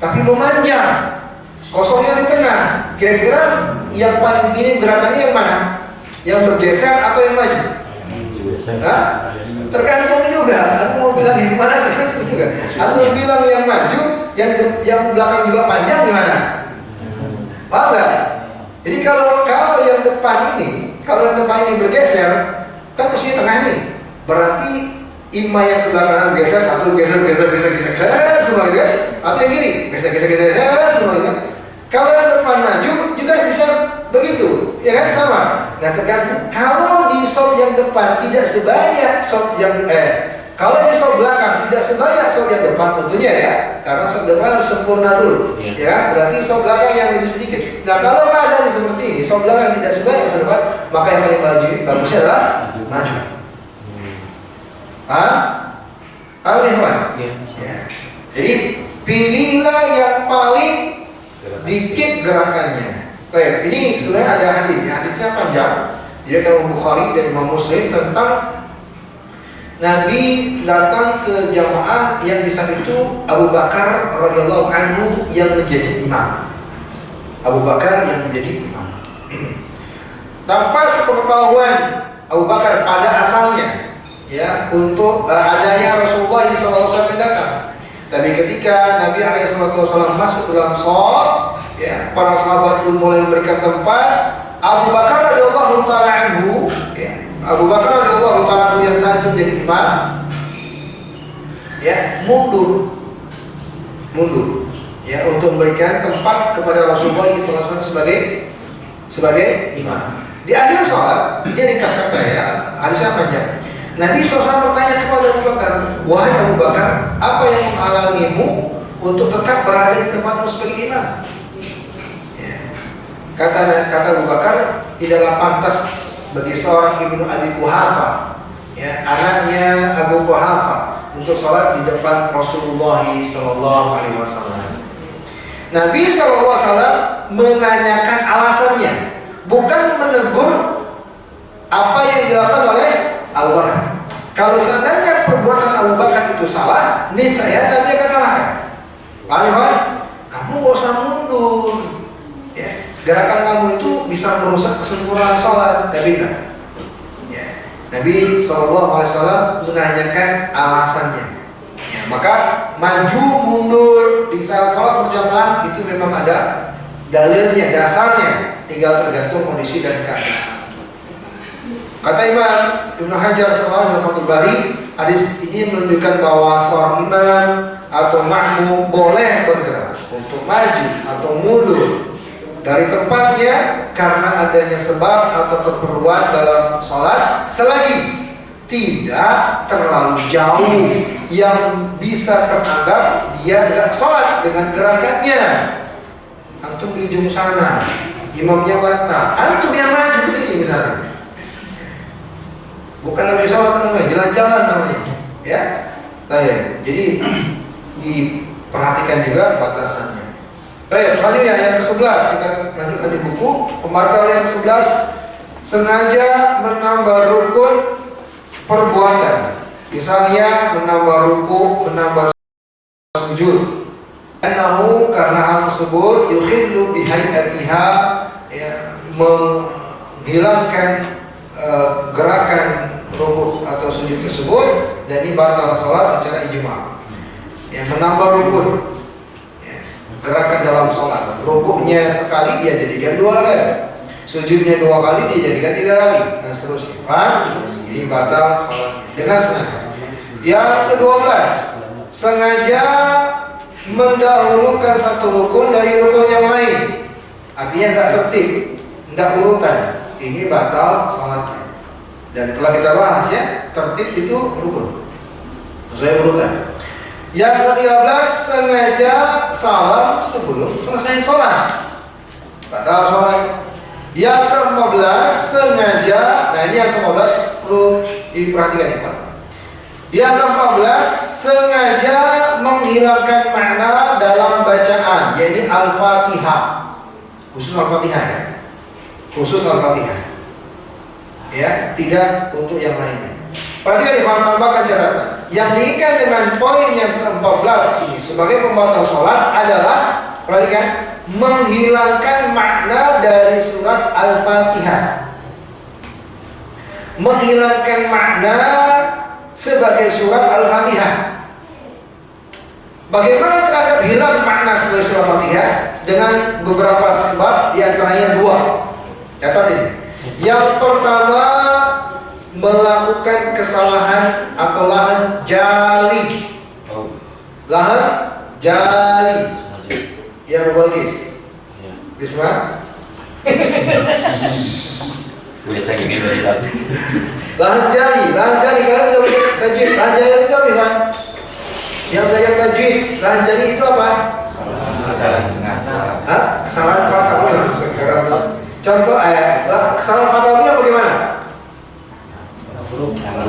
tapi memanjang, kosongnya di tengah, kira-kira yang paling minim gerakannya yang mana? Yang bergeser atau yang maju? Nah, tergantung juga. Aku mau bilang yang mana tergantung juga. Atau bilang yang maju, yang belakang juga panjang gimana? Paham nggak? Jadi kalau yang depan ini, kalau yang depan ini bergeser, kan mesti tengah ini. Berarti imam yang sebelah kanan geser, satu geser semua gitu kan? Atau yang kiri geser semua gitu kan? Kalau yang depan maju juga bisa begitu, ya kan, sama. Nah, tergantung. Kalau di shot yang depan tidak sebanyak shot yang kalau di shot belakang tidak sebanyak shot yang depan tentunya, ya, karena shot depan harus sempurna dulu, ya. Berarti shot belakang yang lebih sedikit. Nah, kalau keadaan seperti ini, shot belakang tidak sebanyak shot depan, maka yang paling bagusnya adalah maju. Ya. Jadi pilihlah yang paling dikit gerakannya. Baik, ini sebenarnya ada hadisnya panjang. Jadi kalau Bukhari dan Imam Muslim tentang Nabi datang ke jamaah yang di saat itu Abu Bakar radhiyallahu anhu yang menjadi imam. Abu Bakar yang menjadi imam. Tanpa sepengetahuan Abu Bakar pada asalnya, ya, untuk adanya Rasulullah SAW datang. Tapi ketika Nabi SAW masuk dalam shaf, ya, para sahabat pun mulai memberikan tempat. Abu Bakar radhiyallahu taala anhu, ya, Abu Bakar radhiyallahu taala anhu yang saat itu jadi imam, ya, mundur, ya, untuk memberikan tempat kepada Rasulullah SAW sebagai imam. Di akhir sholat dia dikasih kata, ya, hadisnya panjang. Nabi SAW bertanya kepada Abu Bakar, wahai Abu Bakar, apa yang menghalangimu untuk tetap berada di tempatmu sebagai imam? Ya. Kata Abu Bakar, tidaklah pantas bagi seorang Ibnu Abi Quhafa, ya, anaknya Abu Quhafa, untuk sholat di depan Rasulullah SAW. Nabi SAW menanyakan alasannya, bukan menegur apa yang dilakukan oleh Abu Bakar. Kalau seandainya perbuatan Abu Bakar itu salah, niscaya Nabi akan salahkan. Kamu gak usah mundur. mundur. Ya, gerakan kamu itu bisa merusak kesempurnaan sholat. Nabi enggak. Ya. Nabi SAW menanyakan alasannya. Ya, maka maju mundur di saat sholat berjamaah itu memang ada dalilnya, dasarnya. Tinggal tergantung kondisi dan keadaan. Kata Imam Ibnu Hajar SAW dalam Fathul Bari, hadis ini menunjukkan bahwa seorang imam atau makmum boleh bergerak untuk maju atau mundur dari tempatnya karena adanya sebab atau keperluan dalam sholat, selagi tidak terlalu jauh yang bisa teranggap dia tidak sholat dengan gerakannya. Antum di ujung sana, imamnya batal, antum yang maju sih misalnya. Bukan lagi sholat namanya, jalan-jalan namanya, ya. Baik, jadi diperhatikan juga batasannya. Baik, selanjutnya yang ke-11 kita lanjutkan di buku. Pembatal yang ke-11, sengaja menambah rukun perbuatan. Misalnya menambah ruku, menambah sujud. Namun karena hal tersebut yukhillu bihayatiha, ya, menghilangkan gerakan rukuk atau sujud tersebut, dan ini batal salat secara ijma. Yang menambah rukun, ya, gerakan dalam salat, rukuknya sekali dia jadikan 2 kali, sujudnya 2 kali dia jadikan 3 kali, dan seterusnya. Ini batal salat dengan sengaja. Yang ke-12, sengaja mendahulukan satu rukun dari rukun yang lain, artinya tidak tertib, tidak urutan. Ini batal salatnya. Dan telah kita bahas ya, tertib itu rukun sesuai urutan. Yang ke-13, sengaja salam sebelum selesai sholat, batal sholat. Yang ke-15, sengaja, nah ini yang ke-15 perlu diperhatikan ya Pak. Yang ke-14, sengaja menghilangkan makna dalam bacaan, yaitu Al-Fatihah, khusus Al-Fatihah ya. Khusus Al-Fatihah, ya, tidak untuk yang lainnya. Perhatikan di tambahkan catatan. Yang diinginkan dengan poin yang ke-14 ini sebagai pembatal sholat adalah, perhatikan, menghilangkan makna dari surat Al-Fatihah. Menghilangkan makna sebagai surat Al-Fatihah. Bagaimana terhadap hilang makna sebagai surat Al-Fatihah? Dengan beberapa sebab, di antaranya 2. Catat ini. Yang pertama, melakukan kesalahan atau lahan jali. Lahan jali. Ya Balkis. Bismillah. Boleh saya gini dari tadi. Lahan jali kalian sudah belajar tajwid. Lahan jali itu apa kan? Yang belajar tajwid, lahan jali itu apa? Kesalahan sengaja. Hah? Kesalahan fatal. Contoh kesalahan fatalnya bagaimana?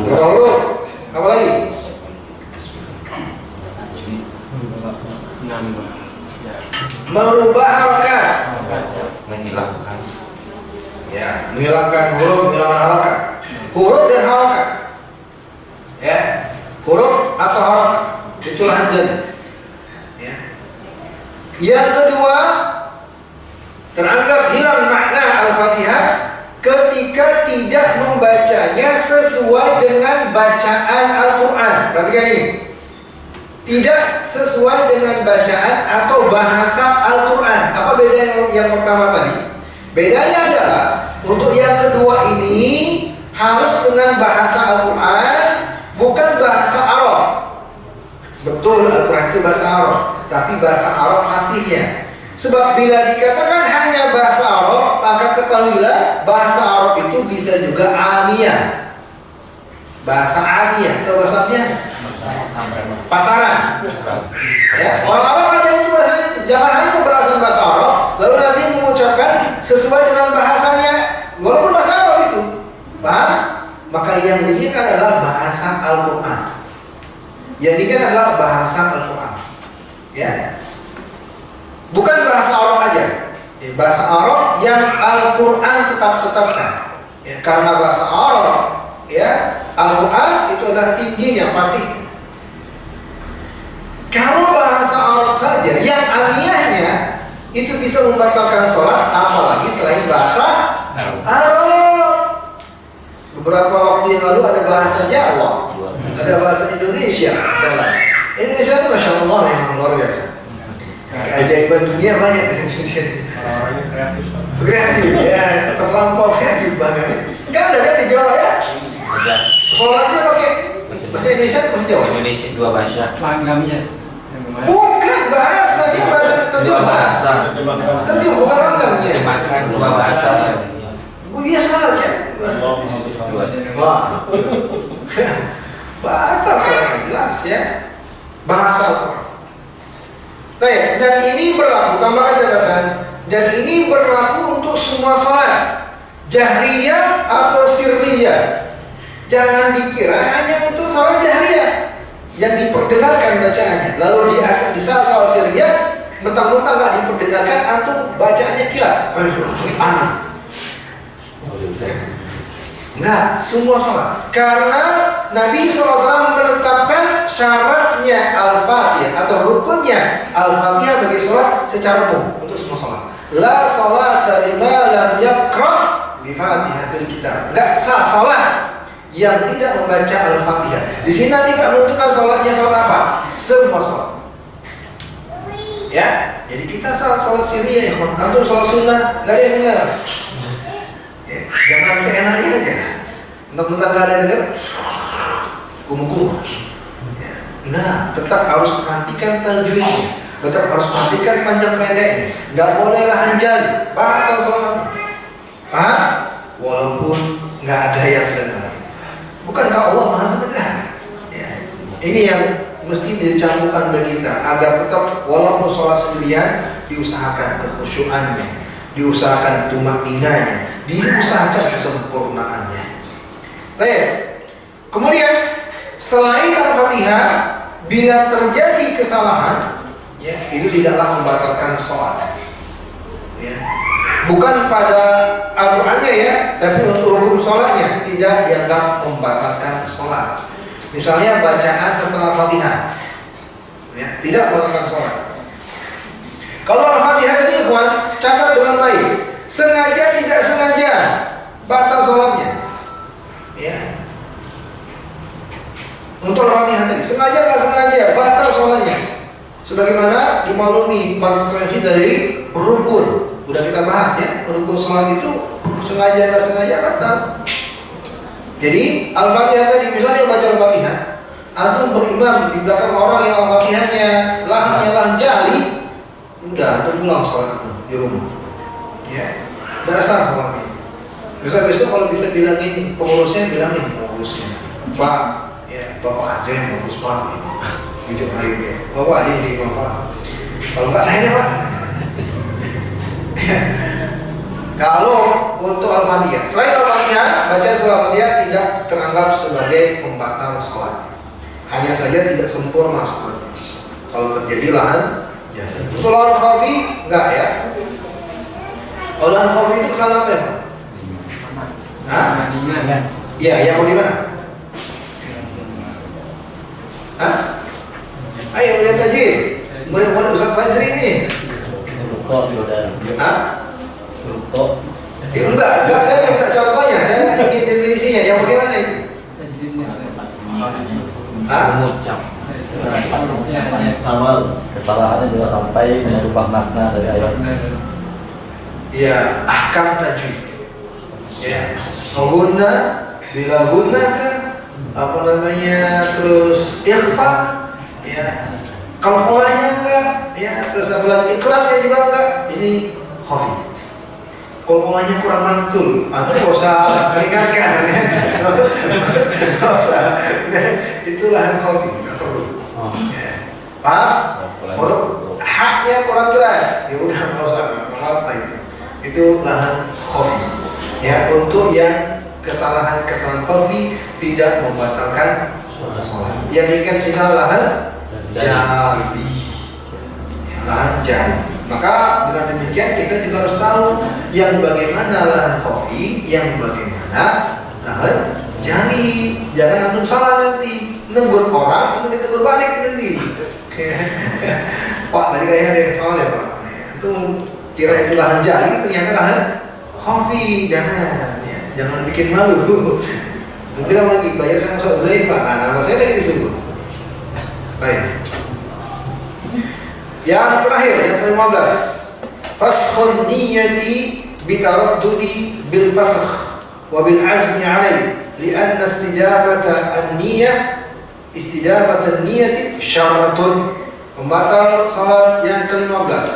Huruf. Apa lagi? Merubah harakat. Menghilangkan. Ya, menghilangkan huruf, menghilangkan harakat. Huruf dan harakat. Ya, huruf atau harakat. Itulah jadi. Ya. Yang kedua, teranggap hilang makna Al-Fatihah ketika tidak membacanya sesuai dengan bacaan Al-Quran. Perhatikan ini, tidak sesuai dengan bacaan atau bahasa Al-Quran. Apa beda yang pertama tadi? Bedanya adalah untuk yang kedua ini harus dengan bahasa Al-Quran, bukan bahasa Arab. Betul, Al-Quran itu bahasa Arab, tapi bahasa Arab fasihnya. Sebab bila dikatakan hanya bahasa Arab, maka ketahuilah bahasa Arab itu bisa juga amiyah. Bahasa amiyah atau bahasa amiyah? Pasaran. Ya, orang Arab ada itu bahasanya. Jangan hanya berasal bahasa Arab, lalu nanti mengucapkan sesuai dengan bahasanya, walaupun bahasa Arab itu. Paham? Maka yang diinginkan adalah bahasa Al-Quran. Yang diinginkan adalah bahasa Al-Quran. Ya. Bukan bahasa Arab aja, ya, bahasa Arab yang Al-Quran tetapkan. Ya, karena bahasa Arab, ya, Al-Quran itu adalah tingginya pasti. Kalau bahasa Arab saja yang amiyahnya itu bisa membatalkan sholat, apalagi selain bahasa Arab. Beberapa waktu yang lalu ada bahasa Jawa, ada bahasa Indonesia. Indonesia itu Masya Allah memang luar biasa. Keajaiban dunia banyak di sini. Kreatif ya, terlampau kreatif banget. Kan ada kan di Jawa ya? Ada. Sholatnya pakai bahasa Indonesia, bahasa Jawa. Indonesia dua bahasa. Langgangnya. Bukan bahasa, ini bahasa Dua terjemah. bahasa. Terjemah bukan langgangnya. Makan dua bahasa. Oh iya salah ya. Dua. Wah. Batal sholatnya jelas ya. Bahasa Al-Quran. Baik, dan ini berlaku, tambahkan catatan, dan ini berlaku untuk semua sholat, jahriyah atau sirriyah. Jangan dikira hanya untuk sholat jahriyah yang diperdengarkan bacaannya, lalu di saat sholat sirriyah mentang-mentang nggak diperdengarkan atau bacaannya kilat. Enggak, semua sholat. Karena Nabi SAW menetapkan syaratnya Al-Fatihah atau rukunnya Al-Fatihah bagi sholat secara umum untuk semua sholat. La sholata liman lam yaqra bi Fatihatil Kitab. Enggak sah sholat yang tidak membaca Al-Fatihah. Di sini Nabi enggak menentukan sholatnya sholat apa? Semua sholat. Ya, jadi kita sholat sirriyah ya, antum sholat sunnah enggak ada yang dengar. Jangan seenaknya aja. Mentang-mentang gak ada yang dengar, kumuh-kumuh. Nah, tetap harus perhatikan tajwidnya, tetap harus perhatikan panjang pendeknya. Gak boleh lahan jali, batal sholat. Paham? Walaupun gak ada yang dengar. Bukankah Allah Maha mendengar? Ya. Ini yang mesti dicampukan bagi kita agar tetap walaupun sholat sendirian diusahakan kekhusyuannya, diusahakan tumakninanya, diusahakan kesempurnaannya. Baik. Kemudian selain Al-Fatihah, bila terjadi kesalahan, ya, itu tidaklah membatalkan sholat. Ya. Bukan pada Al-Qur'annya ya, tapi untuk hukum sholatnya tidak dianggap membatalkan sholat. Misalnya bacaan setelah Al-Fatihah, ya, tidak membatalkan sholat. Kalau Al-Fatihah ini ikhwan, catat dengan baik. Sengaja tidak sengaja batal sholatnya. Ya. Untuk Al-Fatihah tadi, sengaja nggak sengaja batal sholatnya. Sebagaimana dimaklumi konsekuensi dari rukun. Udah kita bahas ya, rukun sholat itu sengaja nggak sengaja batal. Jadi Al-Fatihah tadi, misalnya baca Al-Fatihah, antum berimam di belakang orang yang Al-Fatihahnya lahannya lahan jali, udah antum pulang sholat di rumah. Ya, dasar sholatnya. Besok kalau bisa bilangin pengurusnya, bilangin pengurusnya, Pak, ya Bapak aja yang bagus Pak, hidup ayo ya, Bapak aja yang imam Pak. Kalau nggak saya deh Pak. Kalau untuk Al-Fatihah, selain Al-Fatihah, bacaan surah Al-Fatihah tidak teranggap sebagai pembatal sholat. Hanya saja tidak sempurna sholatnya. Kalau terjadi lahan, ya. Surah Al-Khafi enggak ya? Kalau Al-Khafi itu kesalahan apa ya? Hah? Iya, yang mau di mana? Hah? Ayo lihat aja. Murid-murid Ustaz Fajri ini. Hah? Ya enggak, saya minta contohnya, saya ingin definisinya. Yang bagaimana itu? Hah? Mengucap. Sama kesalahannya juga sampai merubah makna dari ayat. Ya, ahkam tajwid. Ya, guna, bila guna kan apa namanya, terus ikhfa, ya. Kalau orangnya enggak, ya, terus apa lagi iklamnya juga enggak, ini khafi. Kalau orangnya kurang mantul, atau nggak usah ringankan, ya. Nggak usah, itulah khafi, nggak perlu. Ya. Paham? Kalau haknya kurang jelas, ya udah nggak usah, apa itu lahan khafi. Ya, untuk yang kesalahan-kesalahan khafi tidak membatalkan sholat. Yang ingin sinyal lahan jali, lahan jali. Maka dengan demikian kita juga harus tahu yang bagaimana lahan khafi, yang bagaimana lahan jali. Jangan antum salah nanti, negur orang, antum ditegur balik nanti. Pak, tadi kayaknya ada yang salah ya Pak. Itu kira itu lahan jali, ternyata lahan khafi. Jangan bikin malu. Bilang lagi bayar sama Ustaz Zaifah. Nah, nama saya lagi disebut. Baik. Yang terakhir, yang ke-15, faskhun niyati bitaraddudi bil fasakh wa bil azmi alaih, lianna istidamata niyati syaratun. Pembatal salat yang ke-15,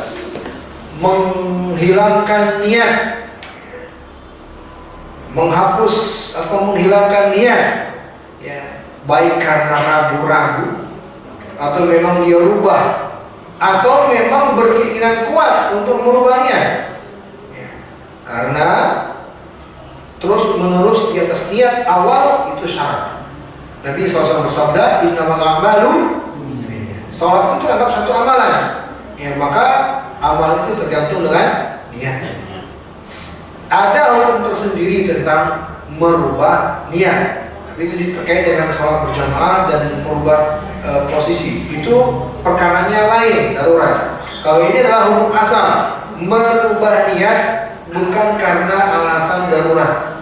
menghilangkan niat, menghapus atau menghilangkan niat, ya, baik karena ragu-ragu atau memang dia rubah atau memang berkeinginan kuat untuk merubahnya, ya, karena terus menerus di atas niat awal itu syarat. Nabi SAW bersabda, innamal a'malu, salat itu teranggap satu amalan, ya, maka amal itu tergantung dengan niat. Ada hukum tersendiri tentang merubah niat, tapi itu terkait dengan salat berjamaah dan merubah posisi. Itu perkaranya lain, darurat. Kalau ini adalah hukum asal, merubah niat bukan karena alasan darurat.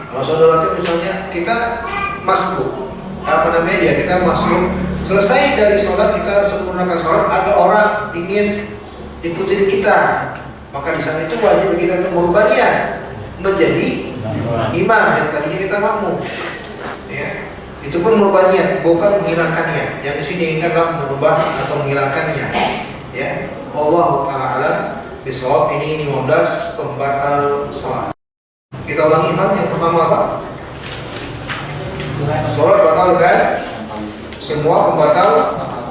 Kalau saudara misalnya kita masuk, kita masuk, selesai dari sholat, kita sempurnakan sholat, ada orang ingin ikutin kita, maka di sana itu wajib bagi kita untuk merubah niat menjadi imam yang tadinya kita makmum. Ya, itu pun merubah niat, bukan menghilangkan niat. Yang di sini ingatlah merubah atau menghilangkan niat. Ya, Allah Taala bisawab. Ini 15 pembatal sholat. Kita ulangi yang pertama apa? Sholat batal kan? Semua pembatal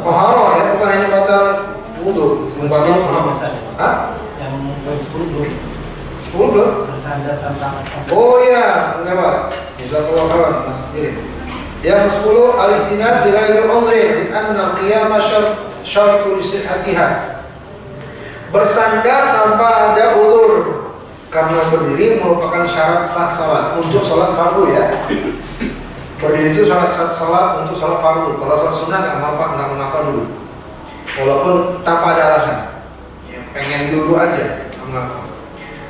taharah, ya, bukan hanya batal wudu, pembatal taharah. Yang 10 belum. 10 belum? Bersandar tanpa. Oh iya, lewat. Jazakallahu khairan, Mas Jirin. Yang 10, al-istinad bi ghairi udhrin, di anna al-qiyam syartu li sihhatiha. Bersandar tanpa ada uzur, karena berdiri merupakan syarat sah salat untuk salat fardu, ya. Berdiri itu syarat sah salat untuk salat fardu. Kalau salat sunnah nggak mengapa dulu, walaupun tanpa ada alasan, ya, pengen dulu aja mengapa.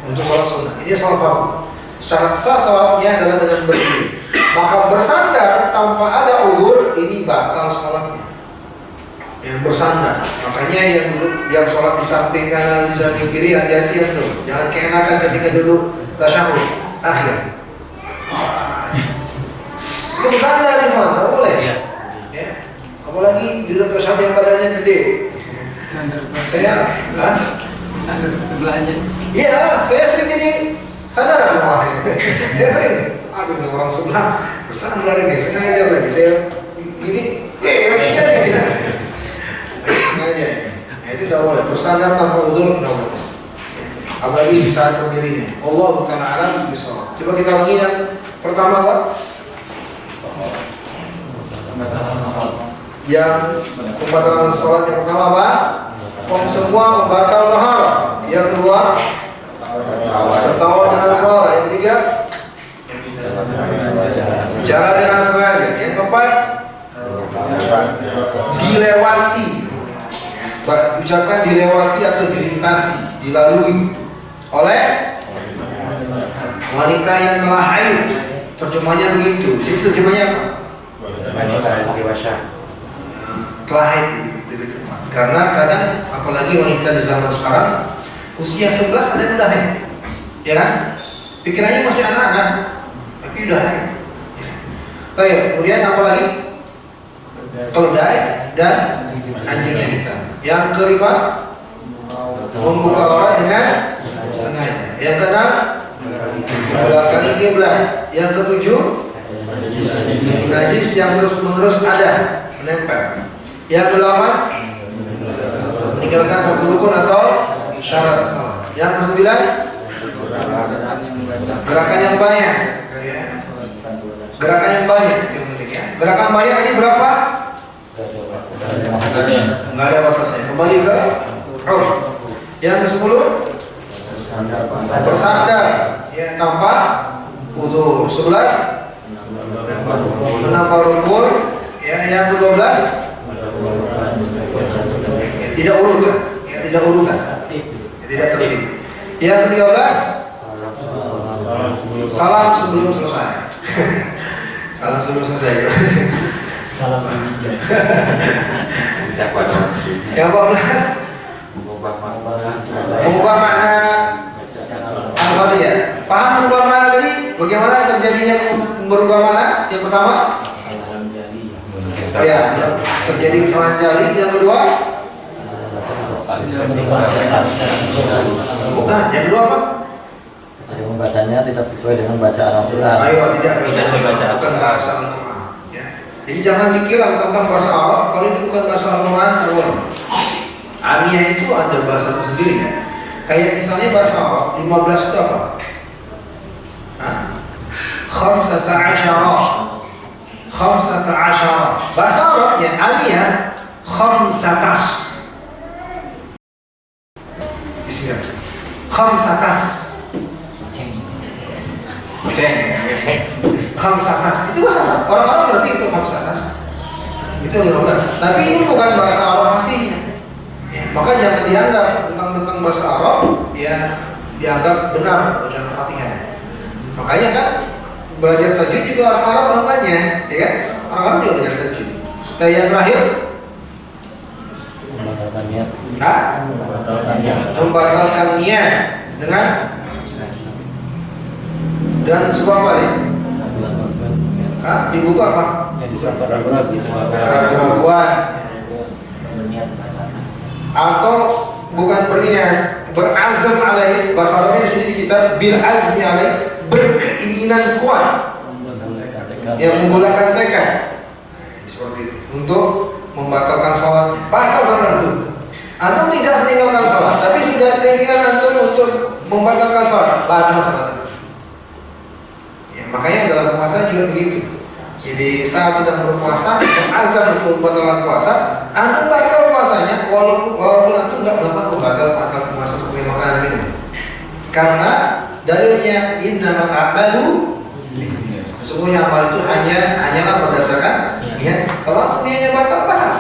Untuk salat sunnah, ini salat fardu. Syarat sah salatnya adalah dengan berdiri. Maka bersandar tanpa ada uzur, ini batal salatnya. Yang bersandar, makanya yang sholat di samping kanan, di samping kiri, hati-hati ya tuh. Jangan keenakan ketika duduk tasyahud akhir. Itu bersandar nih, man, nggak boleh. Ya. Apalagi duduk tasyahud yang badannya gede. Saya, Sandar sebelahnya. iya, saya sering jadi sandaran malah. Saya sering, aduh, nih orang sebelah bersandar ini, sengaja lagi saya gini, kakinya gini. Sengaja. Nah, itu tidak boleh. Bersandar tanpa uzur tidak boleh. Apalagi di saat berdirinya. Allah Ta'ala alam bisawab. Coba kita ulangi yang pertama, Pak. Yang pembatalan sholat yang pertama, Pak. Semua membatal taharah. Yang kedua, tertawa dengan suara. Yang ketiga, bicara dengan sengaja. Yang keempat, dilewati. Ucapkan dilewati atau dilintasi, dilalui oleh wanita yang telah haid. Terjemahnya begitu. Jadi terjemahnya apa? Telah haid. Karena kadang, apalagi wanita di zaman sekarang, usia 11 ada yang udah haid, ya kan? Pikirannya masih anak kan, tapi udah haid. Baik, kemudian apa lagi? Keledai dan anjingnya kita. Yang kelima, membuka aurat dengan sengaja. Yang keenam, belakang kiblat. Yang ketujuh, najis yang terus-menerus ada, menempel. Yang kedelapan, meninggalkan satu rukun atau syarat salat. Yang kesembilan, gerakan yang banyak. Gerakan yang banyak. Gerakan banyak ini berapa? Enggak ada batasnya. Kembali ke yang ke-10, bersandar, ya, tanpa wudu. 11, menambah rukun, ya. Yang ke-12, ya, tidak urutan, ya, tidak urutan. Tidak tertib. Yang ke-13, salam sebelum selesai. Salam sebelum selesai. Salam India. Tidak pada waktunya. Yang 14, Mengubah makna. mengubah makna apa dia? Paham mengubah makna tadi? Bagaimana terjadinya merubah makna? Yang pertama, ya, terjadi kesalahan jari. Yang kedua, bukan. Yang kedua apa? Ada membacanya tidak sesuai dengan bacaan Al-Quran. Ayo, tidak Tidak baca. bukan bahasa Al-Quran. Ya. Jadi jangan mikir tentang bahasa Arab kalau itu bukan bahasa Al-Quran. Amiyah itu ada bahasa tersendiri ya. Kayak misalnya bahasa Arab 15 itu apa? Khamsata asyarah. Bahasa Arab ya Amiyah khamsatas. Bismillah. Khamsatas. Khamsatas itu bahasa Arab. Orang-orang berarti itu khamsatas. Itu 15. Tapi ini bukan bahasa Arab aslinya. Ya, maka jangan dianggap tentang bahasa Arab ya dianggap benar bacaan Fatihah. Makanya kan belajar tajwid juga orang Arab melakukannya, ya kan? Orang Arab juga belajar tajwid. Dan yang terakhir, Membatalkan niat. membatalkan niat dengan dan sebab apa ya? Di buku apa? Keraguan atau bukan berniat, berazam alaih. Bahasa Arabnya di sini kita bil azmi alaih, berkeinginan kuat yang menggunakan tekad seperti itu untuk membatalkan sholat. Batal sholat itu antum tidak meninggalkan sholat, tapi sudah keinginan antum untuk membatalkan sholat, batal sholat. Ya, makanya dalam puasa juga begitu. Jadi saat sedang berpuasa, berazam untuk membatalkan puasa, antum batal puasanya walaupun antum tidak melakukan batal puasa sebagai makanan minum. Karena dalilnya innamal a'malu, sesungguhnya amal itu hanyalah berdasarkan niat. Kalau antum niatnya batal,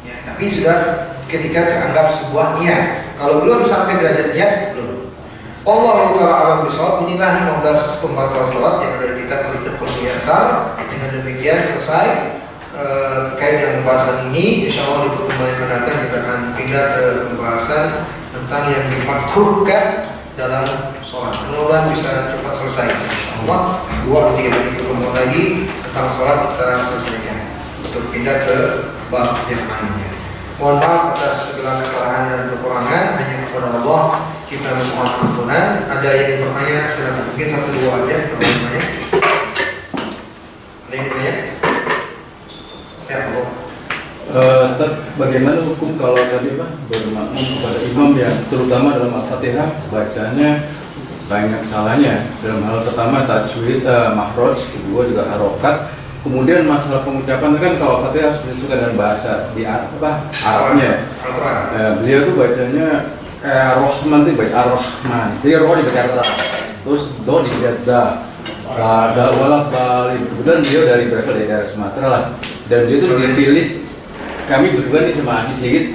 ya, tapi sudah ketika teranggap sebuah niat. Kalau belum sampai derajat niat, belum. Allahu ta'ala alam bisawab. Inilah 15 pembatal salat yang ada di kitab Al-Fiqhul Muyassar. Dengan demikian selesai terkait dengan pembahasan ini. Insyaallah di pertemuan yang akan datang kita akan pindah ke pembahasan tentang yang dimakruhkan dalam sholat. Mudah-mudahan bisa cepat selesai. Insyaallah 2-3 hari pertemuan lagi tentang sholat kita selesaikan untuk pindah ke bab yang lainnya. Mohon maaf atas segala kesalahan dan kekurangan, hanya kepada Allah kita mohon ampunan. Ada yang bertanya, silakan. Mungkin 1-2 aja bertanya. Ada yang bertanya? Ya, Allah. Bagaimana hukum kalau tadi bermakmum kepada imam yang terutama dalam Al-Fatihah bacanya banyak salahnya. Dalam hal pertama tajwid, makhraj, kedua juga harokat. Kemudian masalah pengucapan kan kalau Al-Fatihah harus disesuaikan dengan bahasa di Arabnya. Beliau tuh bacanya Rahman itu baca Ar-Rahman. Jadi roh dibaca Ra, terus do dibaca Da wala balik. Kebetulan beliau berasal dari daerah Sumatera lah. Dan dia tuh dipilih, kami berdua nih sama Haji Sigit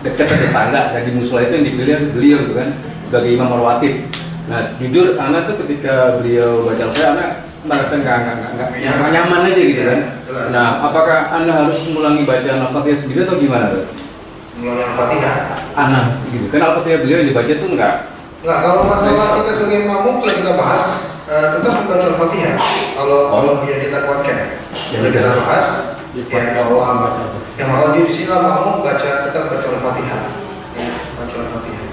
dekat tetangga, dan di musola itu yang dipilih beliau gitu kan sebagai imam rawatib. Nah jujur anak tuh ketika beliau baca Al-Fatihah anak merasa nggak nyaman aja gitu kan. Nah apakah anda harus mengulangi bacaan Al-Fatihah sendiri atau gimana tuh? Mengulangi Al-Fatihah? Anak gitu kan Al-Fatihah beliau yang dibaca tuh nggak. Kalau masalah kita sebagai makmum telah kita bahas, tetap membaca Al-Fatihah. Kalau dia kita kuatkan, kita bahas. Yang wajib di sini makmum tetap baca Al-Fatihah. Ya, baca Al-Fatihah.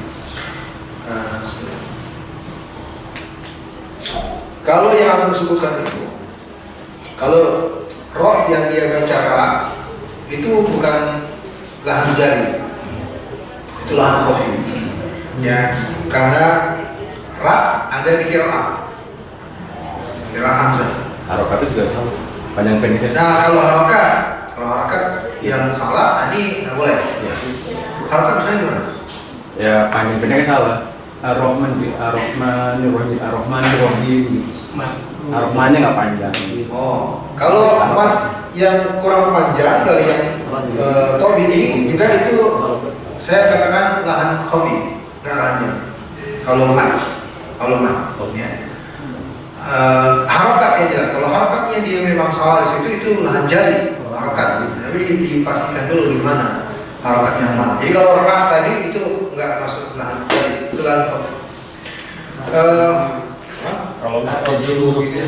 Kalau yang akan sebutkan itu, kalau roh yang dia baca Ra itu bukan lahan jari, itu lahan kopi. Ya, karena Ra ada di kira Hamzah. Harokatnya juga sama, panjang pendeknya. Nah kalau harakat yang salah, ini nggak boleh. Ya. Harakat misalnya gimana? Ya panjang pendeknya salah. Ar-Rahman Ar-Rahim. Ar-Rahmannya nggak panjang. Oh, kalau yang kurang panjang dari yang Tobi'i juga itu saya katakan lahan khomi. nggak lanjut. Kalau mat, ya. Harokat yang jelas. Kalau harokatnya dia memang salah di situ, itu lahan jari harokat. Tapi dipastikan dulu di mana harokat yang mana. Jadi kalau rokat tadi itu nggak masuk lahan jari, itu lahan khafif. Kalau makhraj huruf itu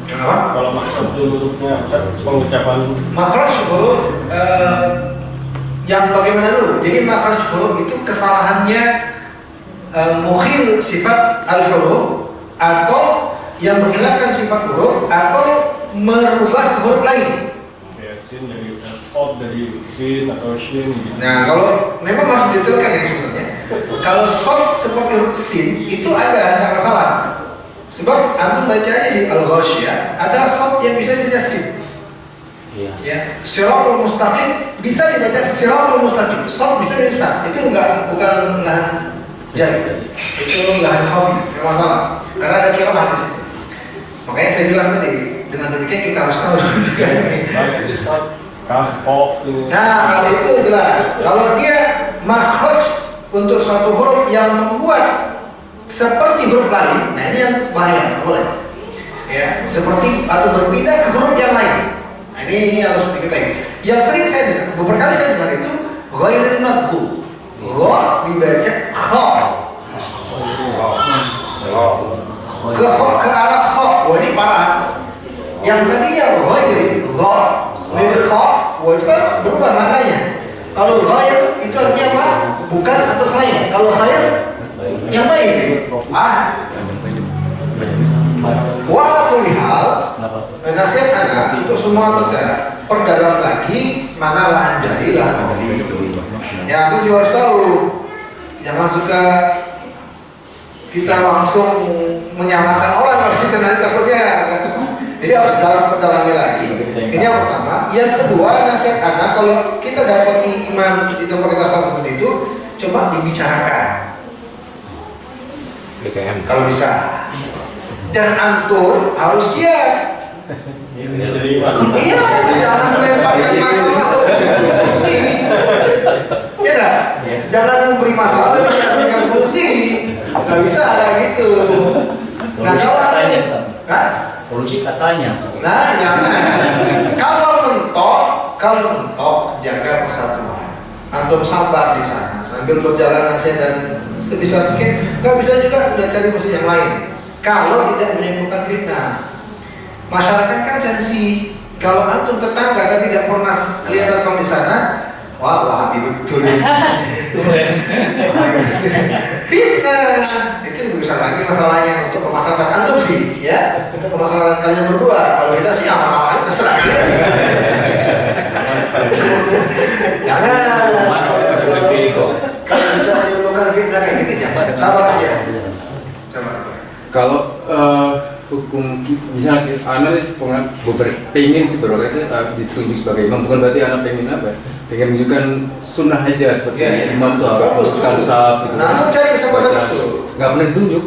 Kenapa? kalau makhraj hurufnya pengucapan Makhraj huruf yang bagaimana dulu? Jadi makhraj huruf itu kesalahannya mukhil sifat al-huruf atau yang menghilangkan sifat huruf atau merubah huruf lain. kayak sin dari shod dari sin atau shin gitu. Nah, kalau memang harus detailkan ini sebenarnya. Kalau shod seperti huruf sin itu ada, tidak masalah. Sebab antum baca aja di Al-Ghasyiyah ada shod yang bisa dibaca sin. Iya. Ya, Shiratul Mustaqim bisa dibaca Shiratul Mustaqim. Shod bisa bisa. Itu bukan lahan jari. Itu lahan khafif, tidak masalah. Karena ada qiraah di situ. Makanya saya bilang tadi, dengan demikian kita harus tahu juga. Baik di shod kaf qaf tuh. Nah, kalau itu jelas. Kalau dia makhraj untuk suatu huruf yang membuat seperti huruf lain, nah ini yang bahaya, boleh. Ya, seperti atau berpindah ke huruf yang lain. Nah, ini harus diketahui. Yang sering saya dengar, beberapa kali saya dengar itu ghairil maghdub. Gha dibaca kha. Ke arah kha. Wah, ini parah. Yang tadinya ghair, gha, menjadi kha, wah itu kan berubah maknanya. Kalau ghair itu artinya apa? Bukan atau selain. Kalau khair yang baik. Walaupun hal nasihat ada untuk semua kita perdalam lagi mana lahan jari lahan khafif. Ya itu juga harus tahu. Jangan suka kita langsung menyalahkan orang kalau kita nanti takutnya. Jadi harus dalam-dalami lagi. Ini yang pertama. Yang kedua nasihat anak kalau kita dapat imam di tempat kita salah seperti itu, coba dibicarakan. BKM. Kalau bisa. Dan antum harus siap. Iya, jangan melemparkan masalah dengan solusi. Ya nggak? Jangan memberi masalah tapi jangan memberikan solusi. Nggak bisa kayak gitu. Nah, Solusi kalau katanya, Ustaz. Hah? Solusi katanya. Nah, jangan. Kalau mentok, jaga persatuan. Antum sabar di sana sambil berjalan nasihat dan sebisa mungkin. Nggak bisa juga udah cari musuh yang lain. Kalau tidak menimbulkan fitnah. Masyarakat kan sensi. Kalau antum tetangga kan tidak pernah kelihatan sama di sana, wah Wahabi betul. Fitnah. Itu lebih besar lagi masalahnya untuk permasalahan antum sih, ya. Untuk permasalahan kalian berdua. Kalau kita sih aman-aman aja terserah kalian. Jangan. Kalau bisa menimbulkan fitnah kayak gitu jangan. Sabar aja. Sabar aja. Kalau hukum misalnya anak pengen sih ditunjuk sebagai imam, bukan berarti anak pengen apa? Pengen menunjukkan sunnah aja seperti imam tuh harus kalsaf gitu. Nah, cari kesempatan itu. Nggak pernah ditunjuk.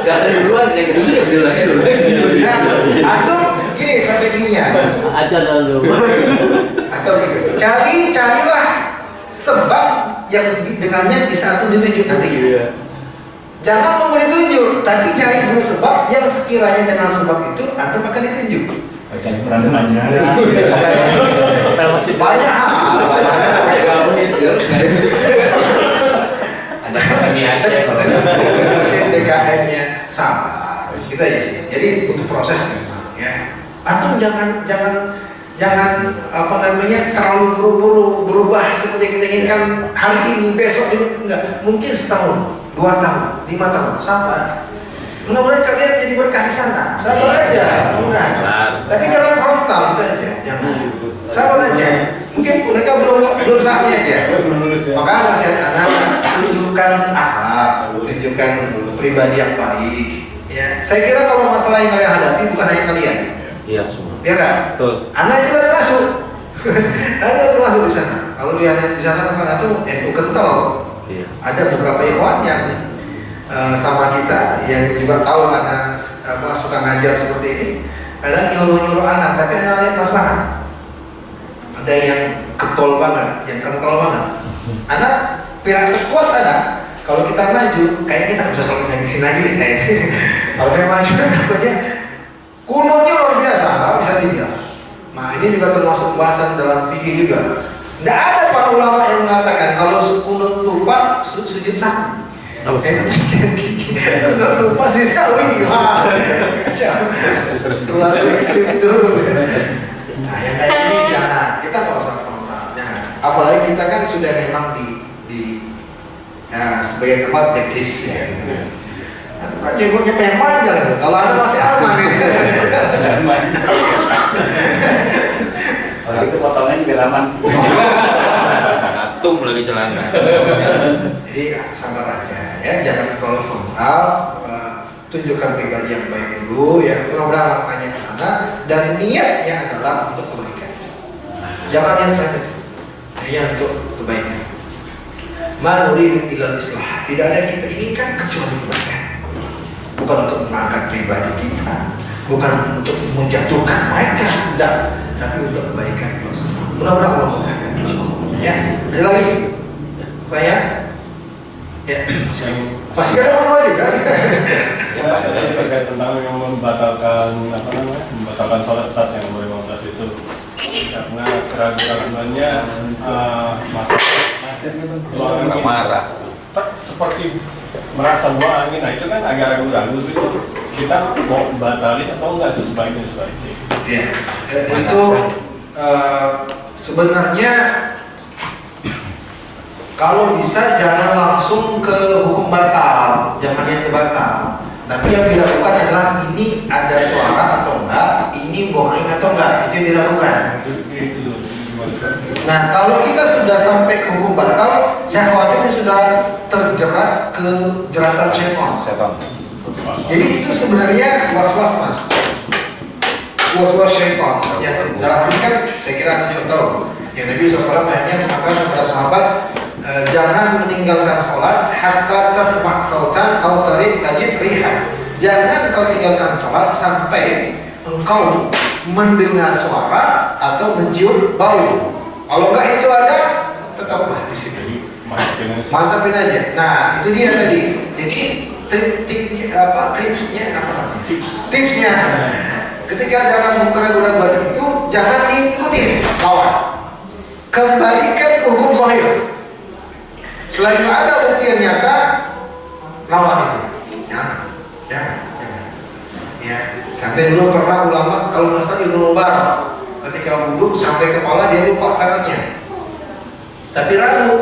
Nggak ada duluan, yang ditunjuk ya dulu lagi dulu. Nah, atau gini strateginya. Aja lalu. Atau gitu. Carilah sebab yang dengannya bisa antum ditunjuk nanti. Jangan mau ditunjuk, tapi cari dulu sebab yang sekiranya dengan sebab itu antum akan ditunjuk. Banyak Banyak Kayak kamu nih segala. ada kami aja kalau DKM-nya sabar. Gitu aja sih. Jadi butuh proses memang ya. Antum jangan apa namanya terlalu buru-buru berubah seperti kita inginkan hari ini, besok ini enggak. Mungkin setahun, 2 tahun, 5 tahun, sabar. Mudah-mudahan kalian jadi berkah di sana. Sabar aja, mudah. Tapi jangan frontal gitu aja, jangan. Sabar aja. Mungkin mereka belum saatnya aja. Maka nasihat anak tunjukkan akhlak, tunjukkan pribadi yang baik. Ya, saya kira kalau masalah yang kalian hadapi bukan hanya kalian. Iya semua. Ya kan? Betul. Anak juga termasuk. Anak juga termasuk di sana. Kalau lihat di sana kan itu kental. Iya. Ada beberapa ikhwan yang sama kita yang juga tahu anak suka ngajar seperti ini. Kadang nyuruh anak, tapi anak lihat masalah. Ada yang ketol banget, yang kental banget. Anak pihak sekuat ada. Kalau kita maju, kayak kita bisa selalu di sini lagi deh kayak. Kalau saya maju kan takutnya kunonya luar biasa, nggak bisa dibilang. Nah ini juga termasuk bahasan dalam fikih juga. Tidak ada para ulama yang mengatakan kalau kunut lupa sujud sahwi. Lupa sih sahwi. Terlalu ekstrim itu. Nah yang kayak ini jangan, kita nggak usah komentarnya. Apalagi kita kan sudah memang di ya, sebagai tempat blacklist ya gitu. Kan jenggotnya pengen panjang gitu. Kalau ada masih aman gitu. Kalau itu potongnya juga aman. Ngatung lagi celana. Jadi sabar aja ya, jangan terlalu frontal. Tunjukkan pribadi yang baik dulu ya, mudah-mudahan langkahnya ke sana dan niatnya adalah untuk kebaikan. Jangan yang saja, hanya untuk kebaikan. Ma nuridu illa islah. Tidak ada yang kita inginkan kecuali kebaikan. Bukan untuk mengangkat pribadi kita, bukan untuk menjatuhkan mereka, tidak, tapi untuk kebaikan bersama. Mudah-mudahan Allah memberkati. Ya, ada lagi? Saya? Ya, masih ada perlu lagi kan? Ya, tadi terkait tentang yang membatalkan membatalkan sholat start yang umur 15 itu karena keraguan-keraguannya Orang marah. seperti merasa buah angin, nah itu kan agak ragu-ragu gitu. Kita mau batalin atau enggak itu sebaiknya seperti itu. Ya, itu sebenarnya kalau bisa jangan langsung ke hukum batal, jangan yang ke batal. Tapi yang dilakukan adalah ini ada suara atau enggak, ini buang angin atau enggak, itu yang dilakukan. Nah, kalau kita sudah sampai ke hukum batal, saya khawatir ini sudah terjerat ke jeratan syaitan. Jadi itu sebenarnya was-was mas, was-was syaitan. Ya, dalam ini kan saya kira contoh yang Nabi SAW akhirnya mengatakan kepada sahabat, jangan meninggalkan sholat hatta tasma' sautan atau tarik tajib rihan. Jangan kau tinggalkan sholat sampai engkau mendengar suara atau mencium bau. Kalau enggak itu ada, tetaplah di sini. Mantapin aja. Nah itu dia tadi. Jadi tipsnya ketika dalam keraguan-keraguan itu jangan diikuti lawan. Kembalikan ke hukum zahir. Selain ada bukti yang nyata, lawan itu. Ya. Sampai dulu pernah ulama kalau nggak salah Ibnu Mubarak ketika wudhu sampai kepala dia lupa tangannya. Tapi ragu.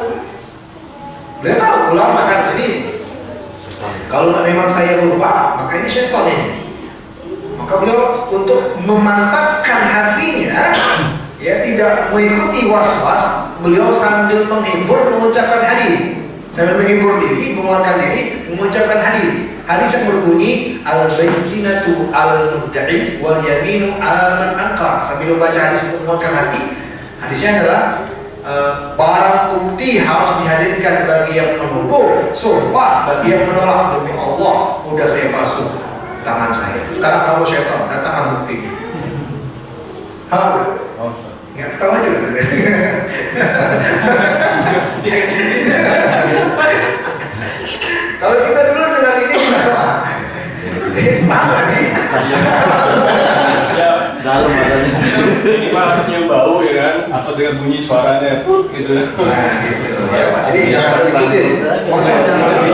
Beliau tahu ulama kan ini. Kalau memang saya lupa, maka ini syaitan ini. Maka beliau untuk memantapkan hatinya, ya tidak mengikuti was-was, beliau sambil menghibur mengucapkan hadis, sambil menghibur diri, menguatkan diri, mengucapkan hadis. Hadis yang berbunyi al-bayyinatu al-mudda'i wal yaminu ala man ankar. Sambil membaca hadis untuk menguatkan hati, hadisnya adalah barang bukti harus dihadirkan bagi yang menuduh, sumpah bagi yang menolak. Demi Allah, udah saya basuh tangan saya. Sekarang kamu syaitan, datangkan bukti. Halo. Nggak tahu aja. Kalau kita dulu dengan ini apa? Mana nih? Dalam adanya. Ini malah yang bau ya kan, atau dengan bunyi suaranya gitu. Nah gitu. Ya, jadi jangan ikutin. Maksudnya jangan